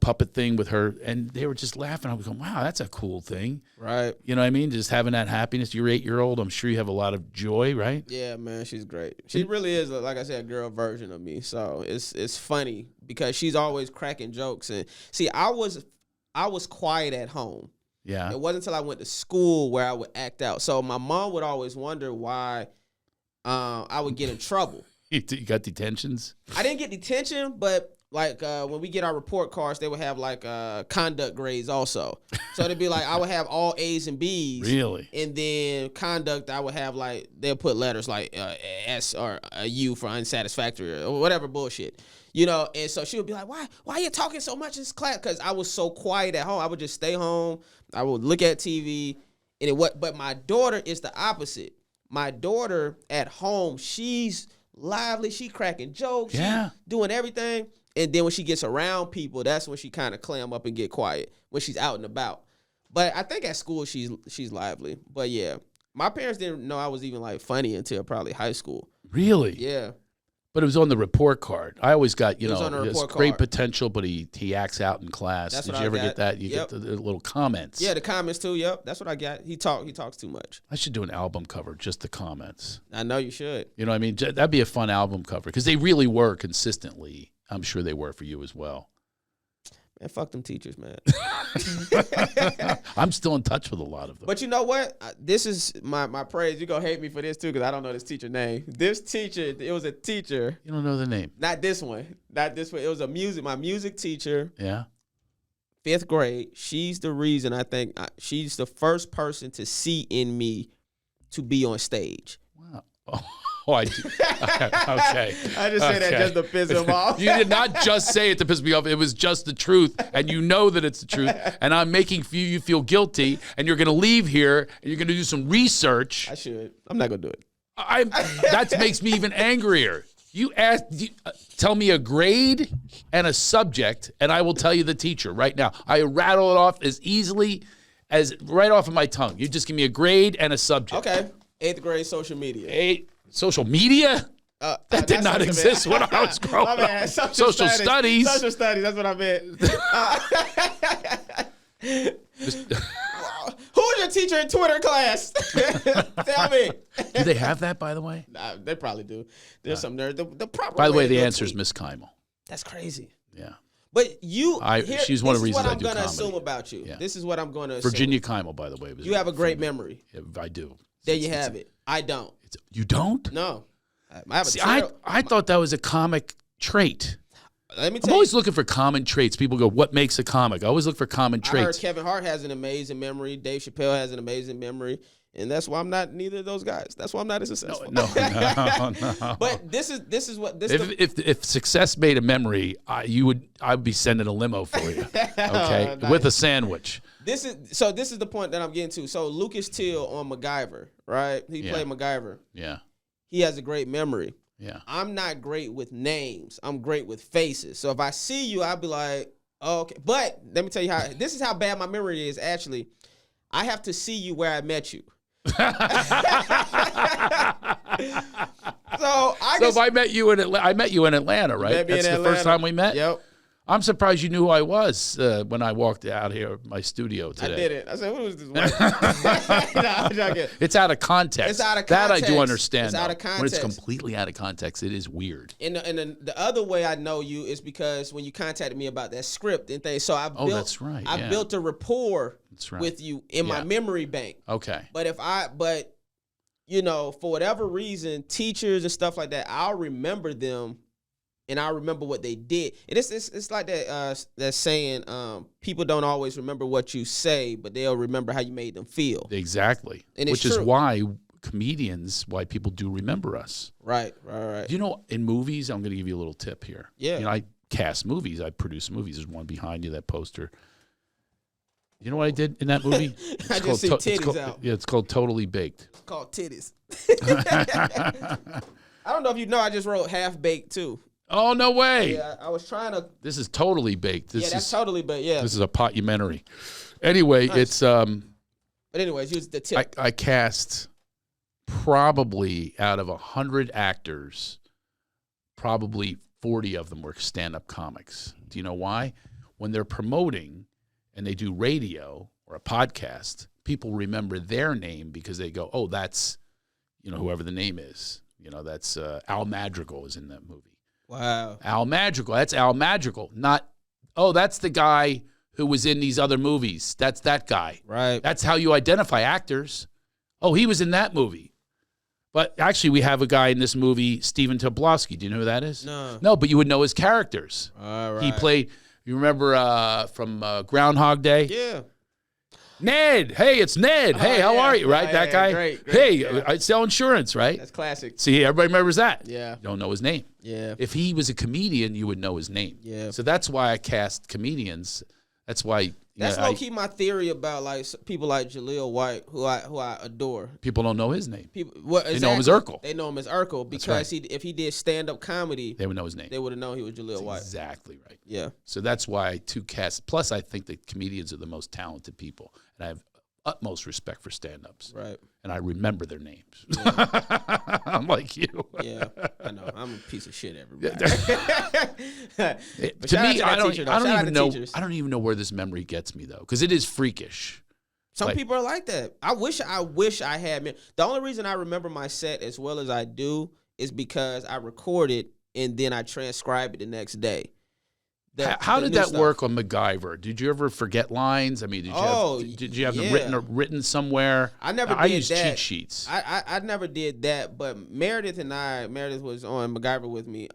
puppet thing with her, and they were just laughing. I was going, wow, that's a cool thing. Right. You know what I mean? Just having that happiness. You're 8-year-old. I'm sure you have a lot of joy, right? Yeah, man, she's great. She really is, like I said, a girl version of me. So it's funny because she's always cracking jokes. And see, I was quiet at home. Yeah. It wasn't until I went to school where I would act out. So my mom would always wonder why I would get in trouble. You got detentions? I didn't get detention, but like when we get our report cards, they would have like conduct grades also. So it'd be like I would have all A's and B's. Really? And then conduct, I would have like they'll put letters like S or a U for unsatisfactory or whatever bullshit. And so she would be like, why are you talking so much in this class? Because I was so quiet at home. I would just stay home. I would look at TV. But my daughter is the opposite. My daughter at home, she's lively. She cracking jokes. Yeah. She doing everything. And then when she gets around people, that's when she kind of clam up and get quiet when she's out and about. But I think at school she's lively. But yeah, my parents didn't know I was even like funny until probably high school. Really? Yeah. But it was on the report card. I always got, was on the he has report great card. potential, but he acts out in class. That's Did what you I ever got. get that? You Yep. get the little comments. Yeah, the comments too. Yep, that's what I got. He talks too much. I should do an album cover, just the comments. I know you should. You know what I mean? That'd be a fun album cover because they really were consistently. I'm sure they were for you as well. Man, fuck them teachers, man. I'm still in touch with a lot of them. But you know what? This is my praise. You're going to hate me for this too because I don't know this teacher name. This teacher, it was a teacher. You don't know the name? Not this one. Not this one. It was my music teacher. Yeah. 5th grade. She's the reason I think she's the first person to see in me to be on stage. Wow. Oh, I do. Okay. I just say that just to piss him off. You did not just say it to piss me off. It was just the truth, and you know that it's the truth. And I'm making you feel guilty, and you're going to leave here, and you're going to do some research. I should. I'm not going to do it. That makes me even angrier. Tell me a grade and a subject, and I will tell you the teacher right now. I rattle it off as easily as right off of my tongue. You just give me a grade and a subject. Okay. 8th grade social media. Social media? That did not exist when I was growing up. Social studies. Social studies, that's what I meant. Who's your teacher in Twitter class? Tell me. Do they have that, by the way? Nah, they probably do. There's some nerd. The proper. By the way, the to answer is tweet. Miss Keimel. That's crazy. Yeah. But she's one of the reasons I do This is what I'm going to comedy. assume about you. Yeah. This is what I'm going to assume. Virginia Keimel, by the way. You have a great memory. Yeah, I do. There you have it. I don't. You don't? No. I have a See, I thought that was a comic trait. Let me I'm tell always you. looking for common traits. People go, what makes a comic? I always look for common I heard traits. Kevin Hart has an amazing memory. Dave Chappelle has an amazing memory. And that's why I'm not neither of those guys. That's why I'm not as successful. No. But this is what If success made a memory, I'd be sending a limo for you, okay, Nice. with a sandwich. This is the point that I'm getting to. So Lucas Till on MacGyver, right? He played MacGyver. Yeah, He has a great memory. yeah. I'm not great with names. I'm great with faces. So if I see you, I'll be like, oh, okay. But let me tell you this is how bad my memory is. Actually, I have to see you where I met you. So if I met you in Atlanta, right? That's the first time we met. Yep. I'm surprised you knew who I was when I walked out here of my studio today. I didn't. I said, who is this white? No, I'm joking. It's out of context. It's out of That I do context. understand. It's out of When it's context. completely out of context, it is weird. And the other way I know you is because when you contacted me about that script and things. So I built, that's right, I yeah. built a rapport That's right. with you in my Yeah. memory bank. Okay. But for whatever reason, teachers and stuff like that, I'll remember them. And I remember what they did. And it's like that saying, people don't always remember what you say, but they'll remember how you made them feel. Exactly. And it's Which is true. why comedians, why people do remember us. Right. You know, in movies, I'm going to give you a little tip here. Yeah. You know, I cast movies. I produce movies. There's one behind you, that poster. You know what I did in that movie? I just see titties out. Yeah, it's called Totally Baked. It's called titties. I don't know if you know, I just wrote Half Baked too. Oh, no way. Yeah, I was trying to. This is Totally Baked. That's Totally Baked, yeah. This is a pocumentary. Anyway, Nice. it's... But anyways, use the tip. I cast probably out of 100 actors, probably 40 of them were stand-up comics. Do you know why? When they're promoting and they do radio or a podcast, people remember their name because they go, oh, that's, you know, whoever the name is. You know, that's Al Madrigal is in that movie. Wow. Al Madrigal. That's Al Madrigal. Not, oh, that's the guy who was in these other movies. That's that guy. Right. That's how you identify actors. Oh, he was in that movie. But actually, we have a guy in this movie, Stephen Tobolowsky. Do you know who that is? No. No, but you would know his characters. All right. He played, you remember from Groundhog Day? Yeah. Ned. Hey, it's Ned. Hey, Oh, how yeah. are you? Right, Oh, that yeah, guy? great, Hey, yeah. I sell insurance, right? That's classic. See, everybody remembers that. Yeah. You don't know his name. Yeah. If he was a comedian, you would know his name. Yeah. So that's why I cast comedians. That's why That's low key my theory about like people like Jaleel White, who I adore. people don't know his name. People, well, They know him as Urkel. They know him as Urkel because right. if he did stand up comedy, They would know his name. they would have known he was Jaleel That's White. exactly right. Yeah. So that's why I two cast. Plus, I think that comedians are the most talented people, and I have utmost respect for stand-ups. Right. And I remember their names. Yeah. I'm like you. Yeah, I know. I'm a piece of shit, everybody. To me, I don't even know where this memory gets me though, because it is freakish. Some people are like that. I wish I had. The only reason I remember my set as well as I do is because I recorded and then I transcribe it the next day. How did that work on MacGyver? Did you ever forget lines? I mean, did you have them written somewhere? I never did I used that. cheat sheets. I never did that, but Meredith was on MacGyver with me.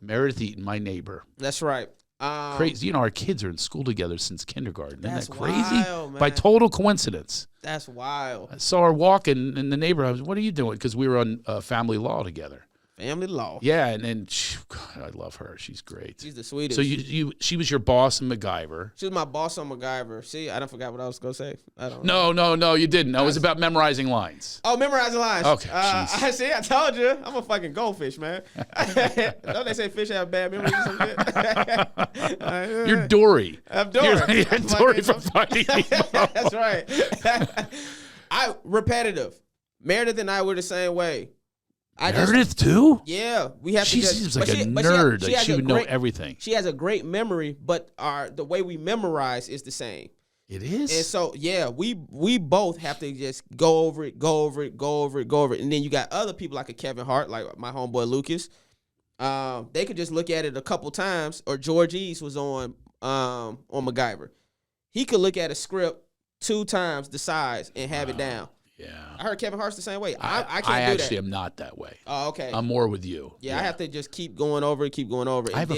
Meredith Eaton, my neighbor. That's right. Crazy. You know, our kids are in school together since kindergarten. Isn't that crazy? Wild, man. By total coincidence. That's wild. I saw her walking in the neighborhood. I was, what are you doing? Because we were on family law together. Family law. Yeah, and then God, I love her. She's great. She's the sweetest. So she was your boss in MacGyver. She was my boss on MacGyver. See, I don't forget what I was gonna say. I don't know. No, you didn't. It was about memorizing lines. Oh, memorizing lines. Okay. I see. I told you. I'm a fucking goldfish, man. Don't they say fish have bad memories or some shit? You're Dory. I'm Dory. You're Dory from Finding Nemo. That's right. Repetitive. Meredith and I were the same way. Meredith too? Yeah, we have. She seems like a nerd. She would know everything. She has a great memory, but the way we memorize is the same. It is. And so yeah, we both have to just go over it, and then you got other people like a Kevin Hart, like my homeboy Lucas. They could just look at it a couple times. Or George East was on MacGyver. He could look at a script 2 times the size and have it down. Yeah. I heard Kevin Hart's the same way. I can't do that. I actually am not that way. Oh, okay. I'm more with you. Yeah, I have to just keep going over it. I have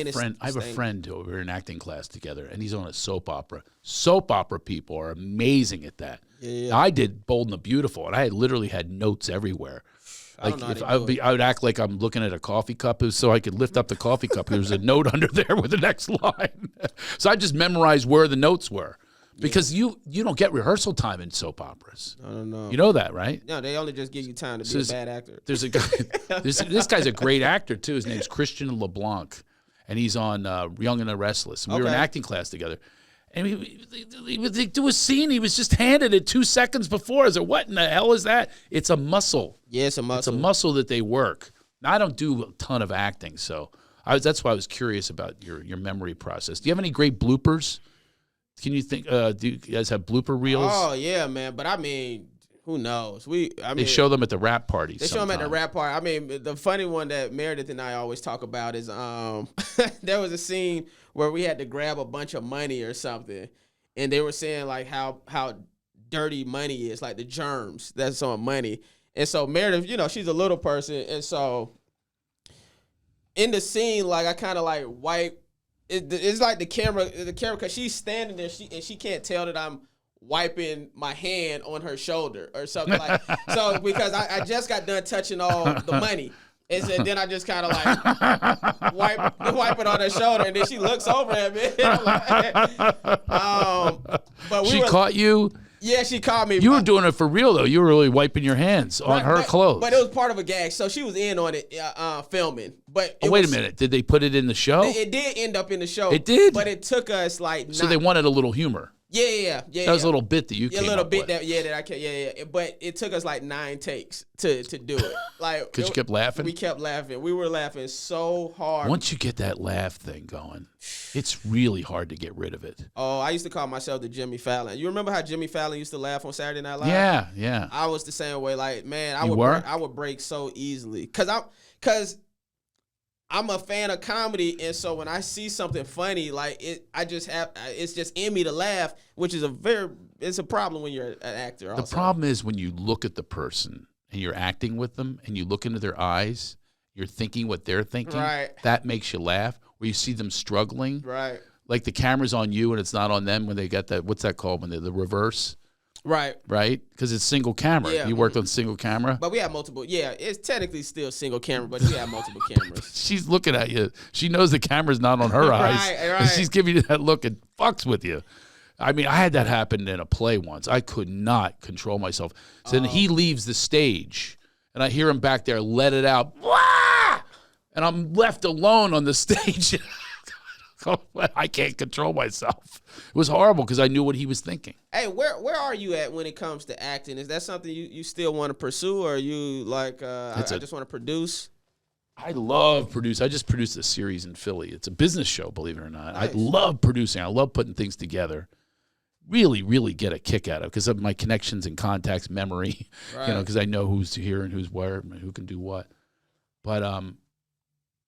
a friend who we're in acting class together, and he's on a soap opera. Soap opera people are amazing at that. Yeah. I did Bold and the Beautiful, and I literally had notes everywhere. Like I would act like I'm looking at a coffee cup, so I could lift up the coffee cup. There was a note under there with the next line. So I just memorized where the notes were. Because you don't get rehearsal time in soap operas. I don't know. You know that, right? No, they only just give you time to be a bad actor. There's a guy. This guy's a great actor too. His name's Christian LeBlanc, and he's on Young and the Restless. And we were in acting class together, and he would do a scene. He was just handed it 2 seconds before. I said, "What in the hell is that?" It's a muscle. Yeah, it's a muscle. It's a muscle that they work. Now, I don't do a ton of acting, so that's why I was curious about your memory process. Do you have any great bloopers? Can you think? Do you guys have blooper reels? Oh yeah, man. But I mean, who knows? They show them at the rap parties. They show them at the rap party. I mean, the funny one that Meredith and I always talk about is there was a scene where we had to grab a bunch of money or something, and they were saying like how dirty money is, like the germs that's on money. And so Meredith, she's a little person, and so in the scene, like I kind of like wipe. It's like the camera, because she's standing there, she can't tell that I'm wiping my hand on her shoulder or something like. So because I just got done touching all the money. And so then I just kind of like wipe it on her shoulder, and then she looks over at me. But she caught you. Yeah, she caught me. You were doing it for real though. You were really wiping your hands on her clothes. But it was part of a gag, so she was in on it, filming. But wait a minute, did they put it in the show? It did end up in the show. It did, but it took us like. So they wanted a little humor. Yeah. That was a little bit that you came up with. A little bit that I can. Yeah. But it took us like 9 takes to do it. Like because you kept laughing. We kept laughing. We were laughing so hard. Once you get that laugh thing going, it's really hard to get rid of it. Oh, I used to call myself the Jimmy Fallon. You remember how Jimmy Fallon used to laugh on Saturday Night Live? Yeah. I was the same way. Like, man, I would break so easily because I'm a fan of comedy, and so when I see something funny, like it's just in me to laugh, which is it's a problem when you're an actor. Also. The problem is when you look at the person and you're acting with them, and you look into their eyes, you're thinking what they're thinking. Right. That makes you laugh. Where you see them struggling. Right. Like the camera's on you and it's not on them when they got that. What's that called? When they're the reverse. Right. Because it's single camera. Yeah. You worked on single camera. But we have multiple. Yeah, it's technically still single camera, but we have multiple cameras. She's looking at you. She knows the camera's not on her eyes. Right. And she's giving you that look and fucks with you. I mean, I had that happen in a play once. I could not control myself. So then he leaves the stage, and I hear him back there let it out. Wah! And I'm left alone on the stage. I can't control myself. It was horrible because I knew what he was thinking. Hey, where are you at when it comes to acting? Is that something you still want to pursue, or are you like I just want to produce? I love producing. I just produced a series in Philly. It's a business show, believe it or not. Nice. I love producing. I love putting things together. Really, really get a kick out of it because of my connections and contacts, memory. Right. Because I know who's here and who's where and who can do what. But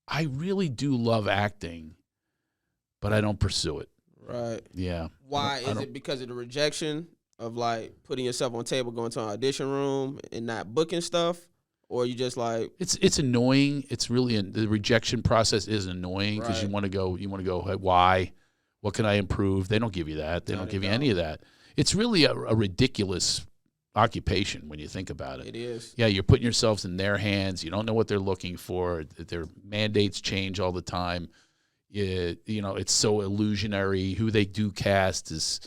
I really do love acting, but I don't pursue it. Right. Yeah. Why? Is it because of the rejection of like putting yourself on table, going to an audition room and not booking stuff? Or you just like it's annoying. It's really the rejection process is annoying because you want to go. Hey, why? What can I improve? They don't give you that. They don't give you any of that. It's really a ridiculous occupation when you think about it. It is. Yeah, you're putting yourselves in their hands. You don't know what they're looking for. Their mandates change all the time. It's so illusionary. Who they do cast is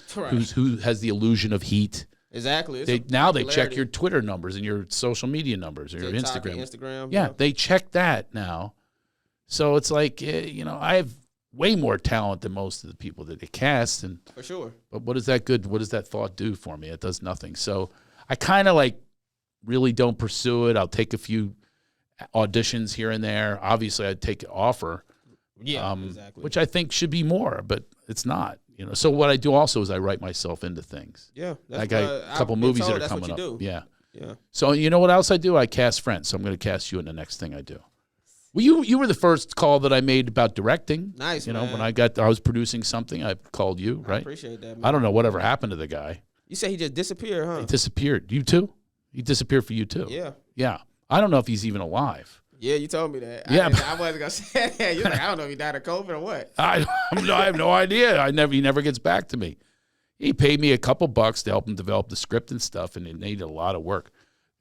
who has the illusion of heat. Exactly. They check your Twitter numbers and your social media numbers or your Instagram. Yeah, they check that now. So it's like, I have way more talent than most of the people that they cast. And for sure. But what does that thought do for me? It does nothing. So I kind of like really don't pursue it. I'll take a few auditions here and there. Obviously, I'd take an offer. Yeah, exactly. Which I think should be more, but it's not. So what I do also is I write myself into things. Yeah, I got a couple movies that are coming up. Do. Yeah. Yeah. So you know what else I do? I cast friends. So I'm going to cast you in the next thing I do. Well, you were the first call that I made about directing. Nice. When I was producing something, I called you. Right. I appreciate that. Man. I don't know whatever happened to the guy. You say he just disappeared, huh? He disappeared. You too? He disappeared for you too. Yeah. Yeah. I don't know if he's even alive. Yeah, you told me that. Yeah, I wasn't gonna say that. You're like, I don't know if he died of COVID or what. I have no idea. He never gets back to me. He paid me a couple bucks to help him develop the script and stuff, and it needed a lot of work.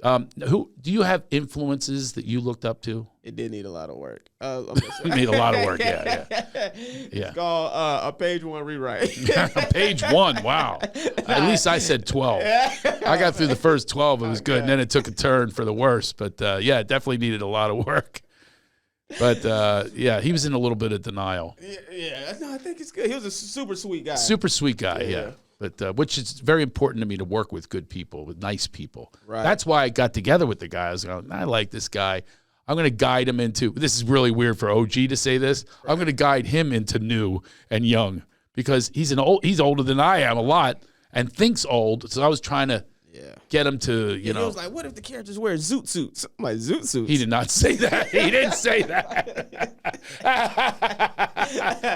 Who do you have influences that you looked up to? It did need a lot of work. It made a lot of work. Yeah. It's called a page 1 rewrite. Page 1. Wow. At least I said 12. I got through the first 12. It was good, and then it took a turn for the worse. But it definitely needed a lot of work. But he was in a little bit of denial. Yeah. No, I think it's good. He was a super sweet guy. Super sweet guy. Yeah. But which is very important to me to work with good people, with nice people. Right. That's why I got together with the guy. I was going, I like this guy. I'm going to guide him into, this is really weird for OG to say this. Right. I'm going to guide him into new and young because he's older than I am a lot and thinks old. So I was trying to get him to, He was like, what if the characters wear zoot suits? I'm like, zoot suits? He did not say that. He didn't say that.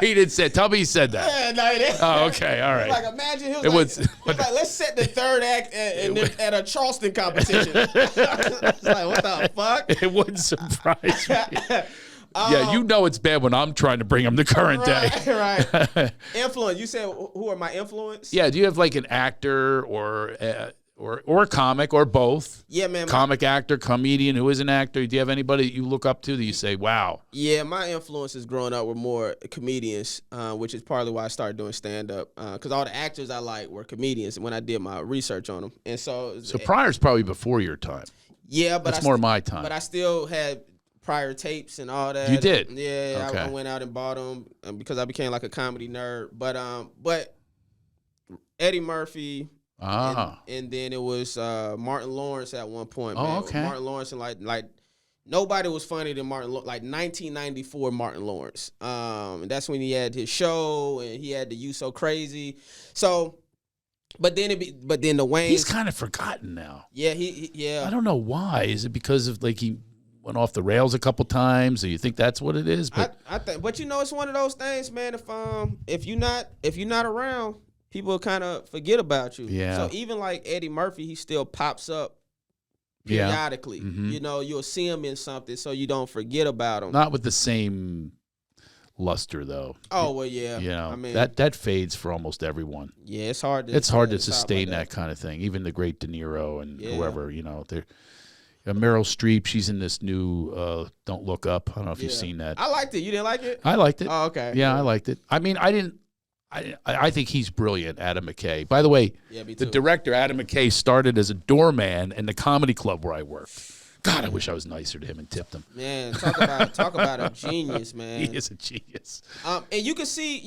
He didn't say it. Tell me he said that. Yeah, no, he didn't. Oh, okay. All right. Like, imagine he was like, let's set the third act at a Charleston competition. It's like, what the fuck? It wouldn't surprise me. Yeah, you know it's bad when I'm trying to bring them to current day. Right. Influence. You said who are my influence? Yeah. Do you have like an actor or a comic or both? Yeah, man. Comic actor, comedian who is an actor. Do you have anybody that you look up to that you say, wow? Yeah, my influences growing up were more comedians, which is partly why I started doing stand-up. Because all the actors I like were comedians when I did my research on them. And so Pryor's probably before your time. Yeah, but that's more my time. But I still had prior tapes and all that. You did? Yeah, okay. I went out and bought them because I became like a comedy nerd. But Eddie Murphy... And then it was Martin Lawrence at one point. Man. Okay. Martin Lawrence and like nobody was funnier than Martin. Like 1994 Martin Lawrence. And that's when he had his show and he had the "You So Crazy." So, but then the Wayans. He's kind of forgotten now. Yeah, yeah. I don't know why. Is it because of like he went off the rails a couple times, or you think that's what it is? But I think, but it's one of those things, man. If you're not around, people kind of forget about you. Yeah. So even like Eddie Murphy, he still pops up periodically. Yeah. Mm-hmm. You'll see him in something so you don't forget about him. Not with the same luster, though. Oh, well, yeah. I mean, that fades for almost everyone. Yeah, it's hard to sustain that kind of thing. Even the great De Niro and whoever, Meryl Streep, she's in this new Don't Look Up. I don't know if you've seen that. I liked it. You didn't like it? I liked it. Oh, okay. Yeah, I liked it. I mean, I think he's brilliant, Adam McKay. By the way, the director, Adam McKay, started as a doorman in the comedy club where I worked. God, I wish I was nicer to him and tipped him. Man, talk about a genius, man. He is a genius. And you can see,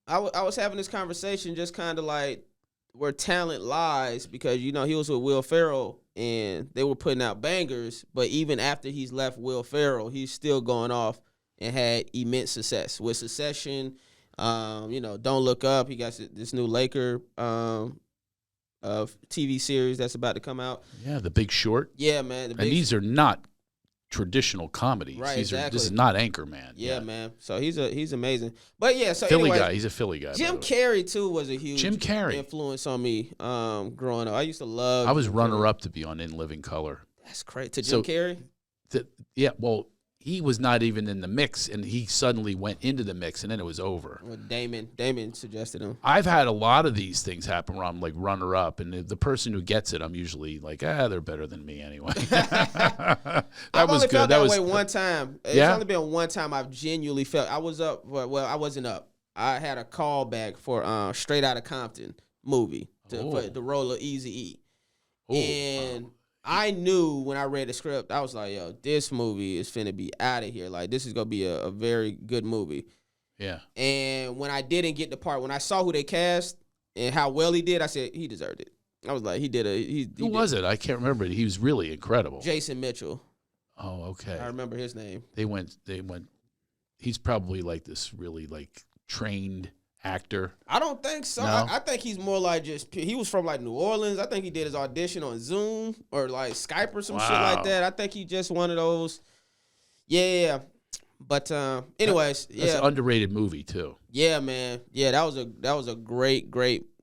I was having this conversation just kind of like where talent lies because, he was with Will Ferrell and they were putting out bangers. But even after he's left Will Ferrell, he's still going off and had immense success with Succession. Don't Look Up. He got this new Laker TV series that's about to come out. Yeah, The Big Short. Yeah, man. And these are not traditional comedies. Right, this is not Anchorman. Yeah, man. So he's amazing. But yeah, so Philly anyway, guy. He's a Philly guy. Jim Carrey too was a huge influence on me growing up. I used to love. I was runner-up to be on In Living Color. That's great. To Jim Carrey. Well, he was not even in the mix, and he suddenly went into the mix, and then it was over. Well, Damon suggested him. I've had a lot of these things happen where I'm like runner-up, and the person who gets it, I'm usually like, they're better than me anyway. I've only felt that way one time. It's only been one time I've genuinely felt. I was up. Well, I wasn't up. I had a callback for Straight Outta Compton movie for the role of Eazy-E. And I knew when I read the script, I was like, yo, this movie is finna be out of here. Like, this is going to be a very good movie. Yeah. And when I didn't get the part, when I saw who they cast and how well he did, I said, he deserved it. I was like, Who was it? I can't remember. He was really incredible. Jason Mitchell. Oh, okay. I remember his name. They went. He's probably like this really like trained actor. I don't think so. No? I think he's more like he was from like New Orleans. I think he did his audition on Zoom or like Skype or some shit like that. I think he just one of those. Yeah. But anyways, that's an underrated movie too. Yeah, man. Yeah, that was a great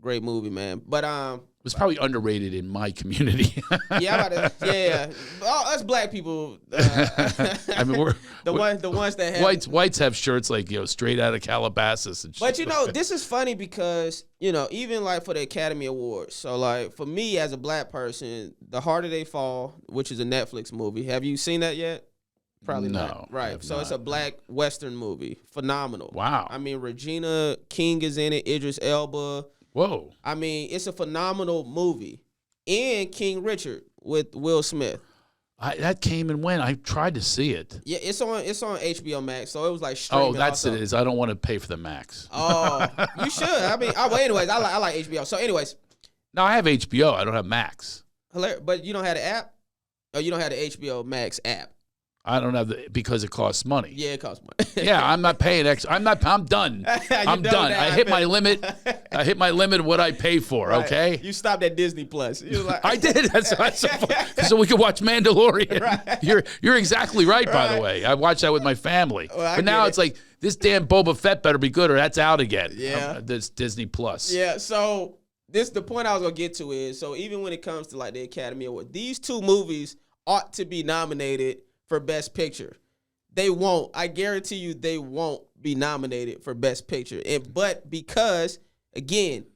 movie, man. But it was probably underrated in my community. Yeah. Us black people. I mean, we're the ones that have whites have shirts like straight out of Calabasas and shit. But this is funny because even like for the Academy Awards. So like for me as a black person, The Harder They Fall, which is a Netflix movie. Have you seen that yet? Probably not. Right. So it's a black Western movie. Phenomenal. Wow. I mean, Regina King is in it. Idris Elba. Whoa. I mean, it's a phenomenal movie. And King Richard with Will Smith. That came and went. I tried to see it. Yeah, it's on HBO Max, so it was like streaming. Oh, that's also. it is. I don't want to pay for the Max. Oh, you should. I mean, anyways, I like HBO. So anyways. No, I have HBO. I don't have Max. Hilarious. But you don't have the app? Oh, you don't have the HBO Max app? I don't have because it costs money. Yeah, it costs money. Yeah, I'm not paying extra. I'm done. I'm done. I hit my limit. I hit my limit of what I pay for. Right. Okay. You stopped at Disney Plus. Like, I did. So we could watch Mandalorian. Right. You're exactly right. By the way, I watched that with my family. Well, but now it's like this damn Boba Fett better be good or that's out again. Yeah. This Disney Plus. Yeah. So the point I was gonna get to is even when it comes to like the Academy Award, these two movies ought to be nominated for Best Picture. they won't. I guarantee you they won't be nominated for Best Picture. But because, again,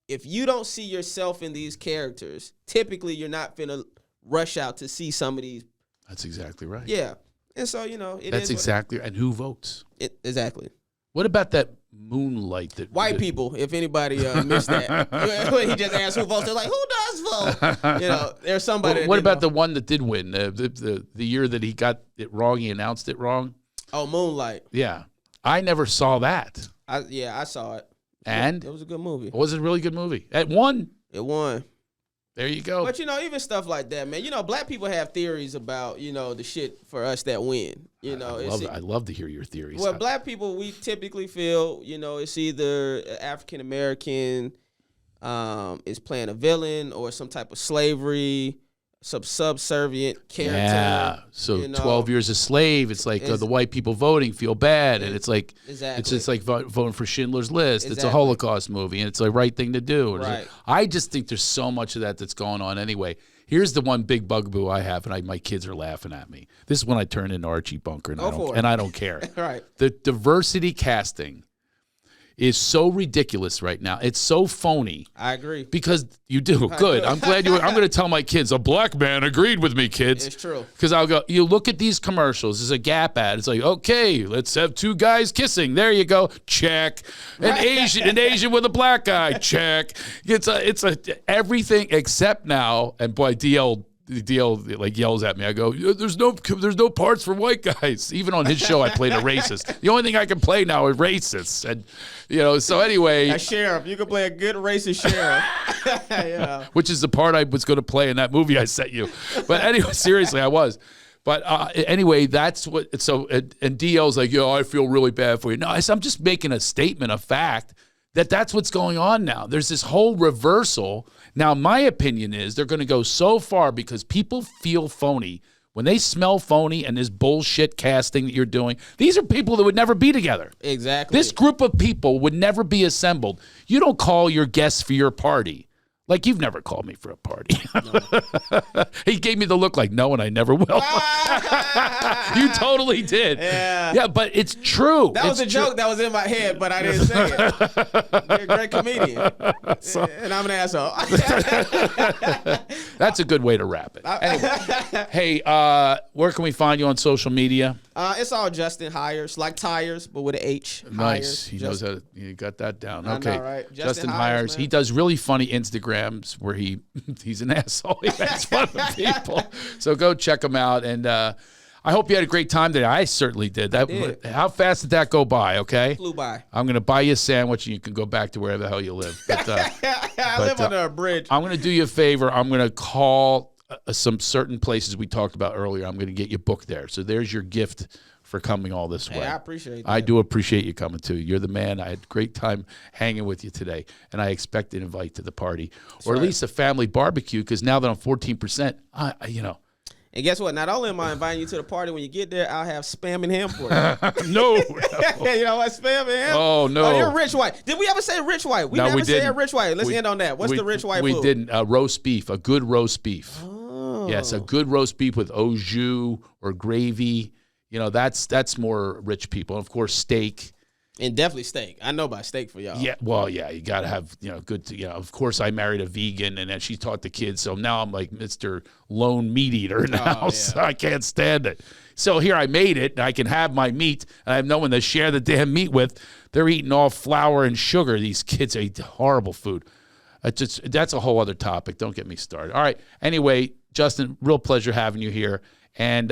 if you don't see yourself in these characters, typically you're not finna rush out to see some of these. That's exactly right. Yeah. And so, that's exactly, and who votes? Exactly. What about that Moonlight? White people, if anybody missed that. He just asked who votes. They're like, who does vote? There's somebody. What about the one that did win? The year that he got it wrong, he announced it wrong? Oh, Moonlight. Yeah. I never saw that. I saw it. And? It was a good movie. It was a really good movie. It won. It won. There you go. But, even stuff like that, man. Black people have theories about, the shit for us that win. I love to hear your theories. Well, black people, we typically feel, it's either African-American is playing a villain or some type of slavery, some subservient character. Yeah. So 12 years a slave, it's like the white people voting feel bad. And it's like, it's just like voting for Schindler's List. Exactly. It's a Holocaust movie and it's the right thing to do. Right. I just think there's so much of that's going on anyway. Here's the one big bugaboo I have, and my kids are laughing at me. This is when I turn into Archie Bunker, and I don't care. Right. The diversity casting is so ridiculous right now. It's so phony. I agree. Because you do. Good. I'm glad you. I'm going to tell my kids. A black man agreed with me, kids. It's true. Because I'll go. You look at these commercials. There's a Gap ad. It's like, okay, let's have two guys kissing. There you go. Check. An Asian with a black guy. Check. It's everything except now. And boy, DL like yells at me. I go, there's no parts for white guys. Even on his show, I played a racist. The only thing I can play now is racists, and So anyway, a sheriff, you can play a good racist sheriff. Which is the part I was going to play in that movie I sent you. But anyway, seriously, I was. But anyway, that's what. So and DL's like, I feel really bad for you. No, I'm just making a statement of fact that's what's going on now. There's this whole reversal. Now, my opinion is they're going to go so far because people feel phony. When they smell phony and this bullshit casting that you're doing, these are people that would never be together. Exactly. This group of people would never be assembled. You don't call your guests for your party. Like, you've never called me for a party. No. He gave me the look like, no, and I never will. You totally did. Yeah, but it's true. That was a joke that was in my head, but I didn't say it. You're a great comedian. And I'm an asshole. That's a good way to wrap it. Anyway, hey, where can we find you on social media? It's all Justin Hires, like tires, but with an H. Nice. Hires. He knows how to, you got that down. I Okay. know, right? Justin Hires. He does really funny Instagrams where he's an asshole. He makes fun of people. So go check him out. And I hope you had a great time today. I certainly did. How fast did that go by, okay? Flew by. I'm going to buy you a sandwich and you can go back to wherever the hell you live. But, I live under a bridge. I'm going to do you a favor. I'm going to call some certain places we talked about earlier. I'm going to get you booked there. So there's your gift for coming all this way. I appreciate that. I do appreciate you coming too. You're the man. I had a great time hanging with you today, and I expect an invite to the party, or at least a family barbecue, because now that I'm 14%, And guess what? Not only am I inviting you to the party, when you get there, I'll have Spam and Ham for you. No. You know what? Spam and Ham? Oh, no. Oh, you're Rich White. Did we ever say Rich White? We never said Rich White. Let's end on that. What's the Rich White food? We didn't. Roast beef, a good roast beef. Oh. Yes, a good roast beef with au jus or gravy. That's more rich people. And of course, steak. And definitely steak. I know about steak for y'all. Yeah, well, yeah, you got to have, good, of course I married a vegan and then she taught the kids. So now I'm like Mr. Lone Meat Eater now. So I can't stand it. So here I made it and I can have my meat and I have no one to share the damn meat with. They're eating all flour and sugar. These kids eat horrible food. That's a whole other topic. Don't get me started. All right. Anyway, Justin, real pleasure having you here. And,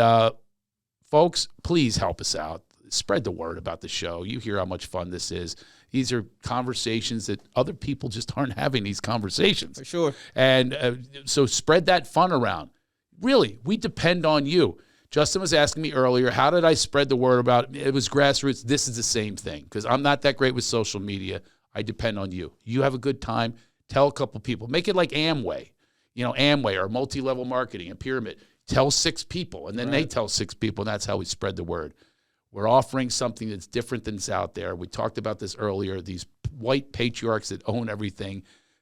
folks, please help us out. Spread the word about the show. You hear how much fun this is. These are conversations that other people just aren't having these conversations. For sure. And so spread that fun around. Really, we depend on you. Justin was asking me earlier, how did I spread the word about it? It was grassroots. This is the same thing because I'm not that great with social media. I depend on you. You have a good time. Tell a couple people. Make it like Amway. Amway or multi-level marketing, a pyramid. Tell 6 people, and then they tell 6 people, and that's how we spread the word. We're offering something that's different than's out there. We talked about this earlier, these white patriarchs that own everything.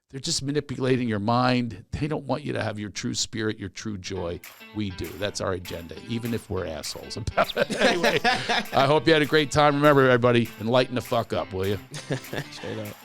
They're just manipulating your mind. They don't want you to have your true spirit, your true joy. We do. That's our agenda, even if we're assholes about it. Anyway, I hope you had a great time. Remember, everybody, enlighten the fuck up, will you? Straight up.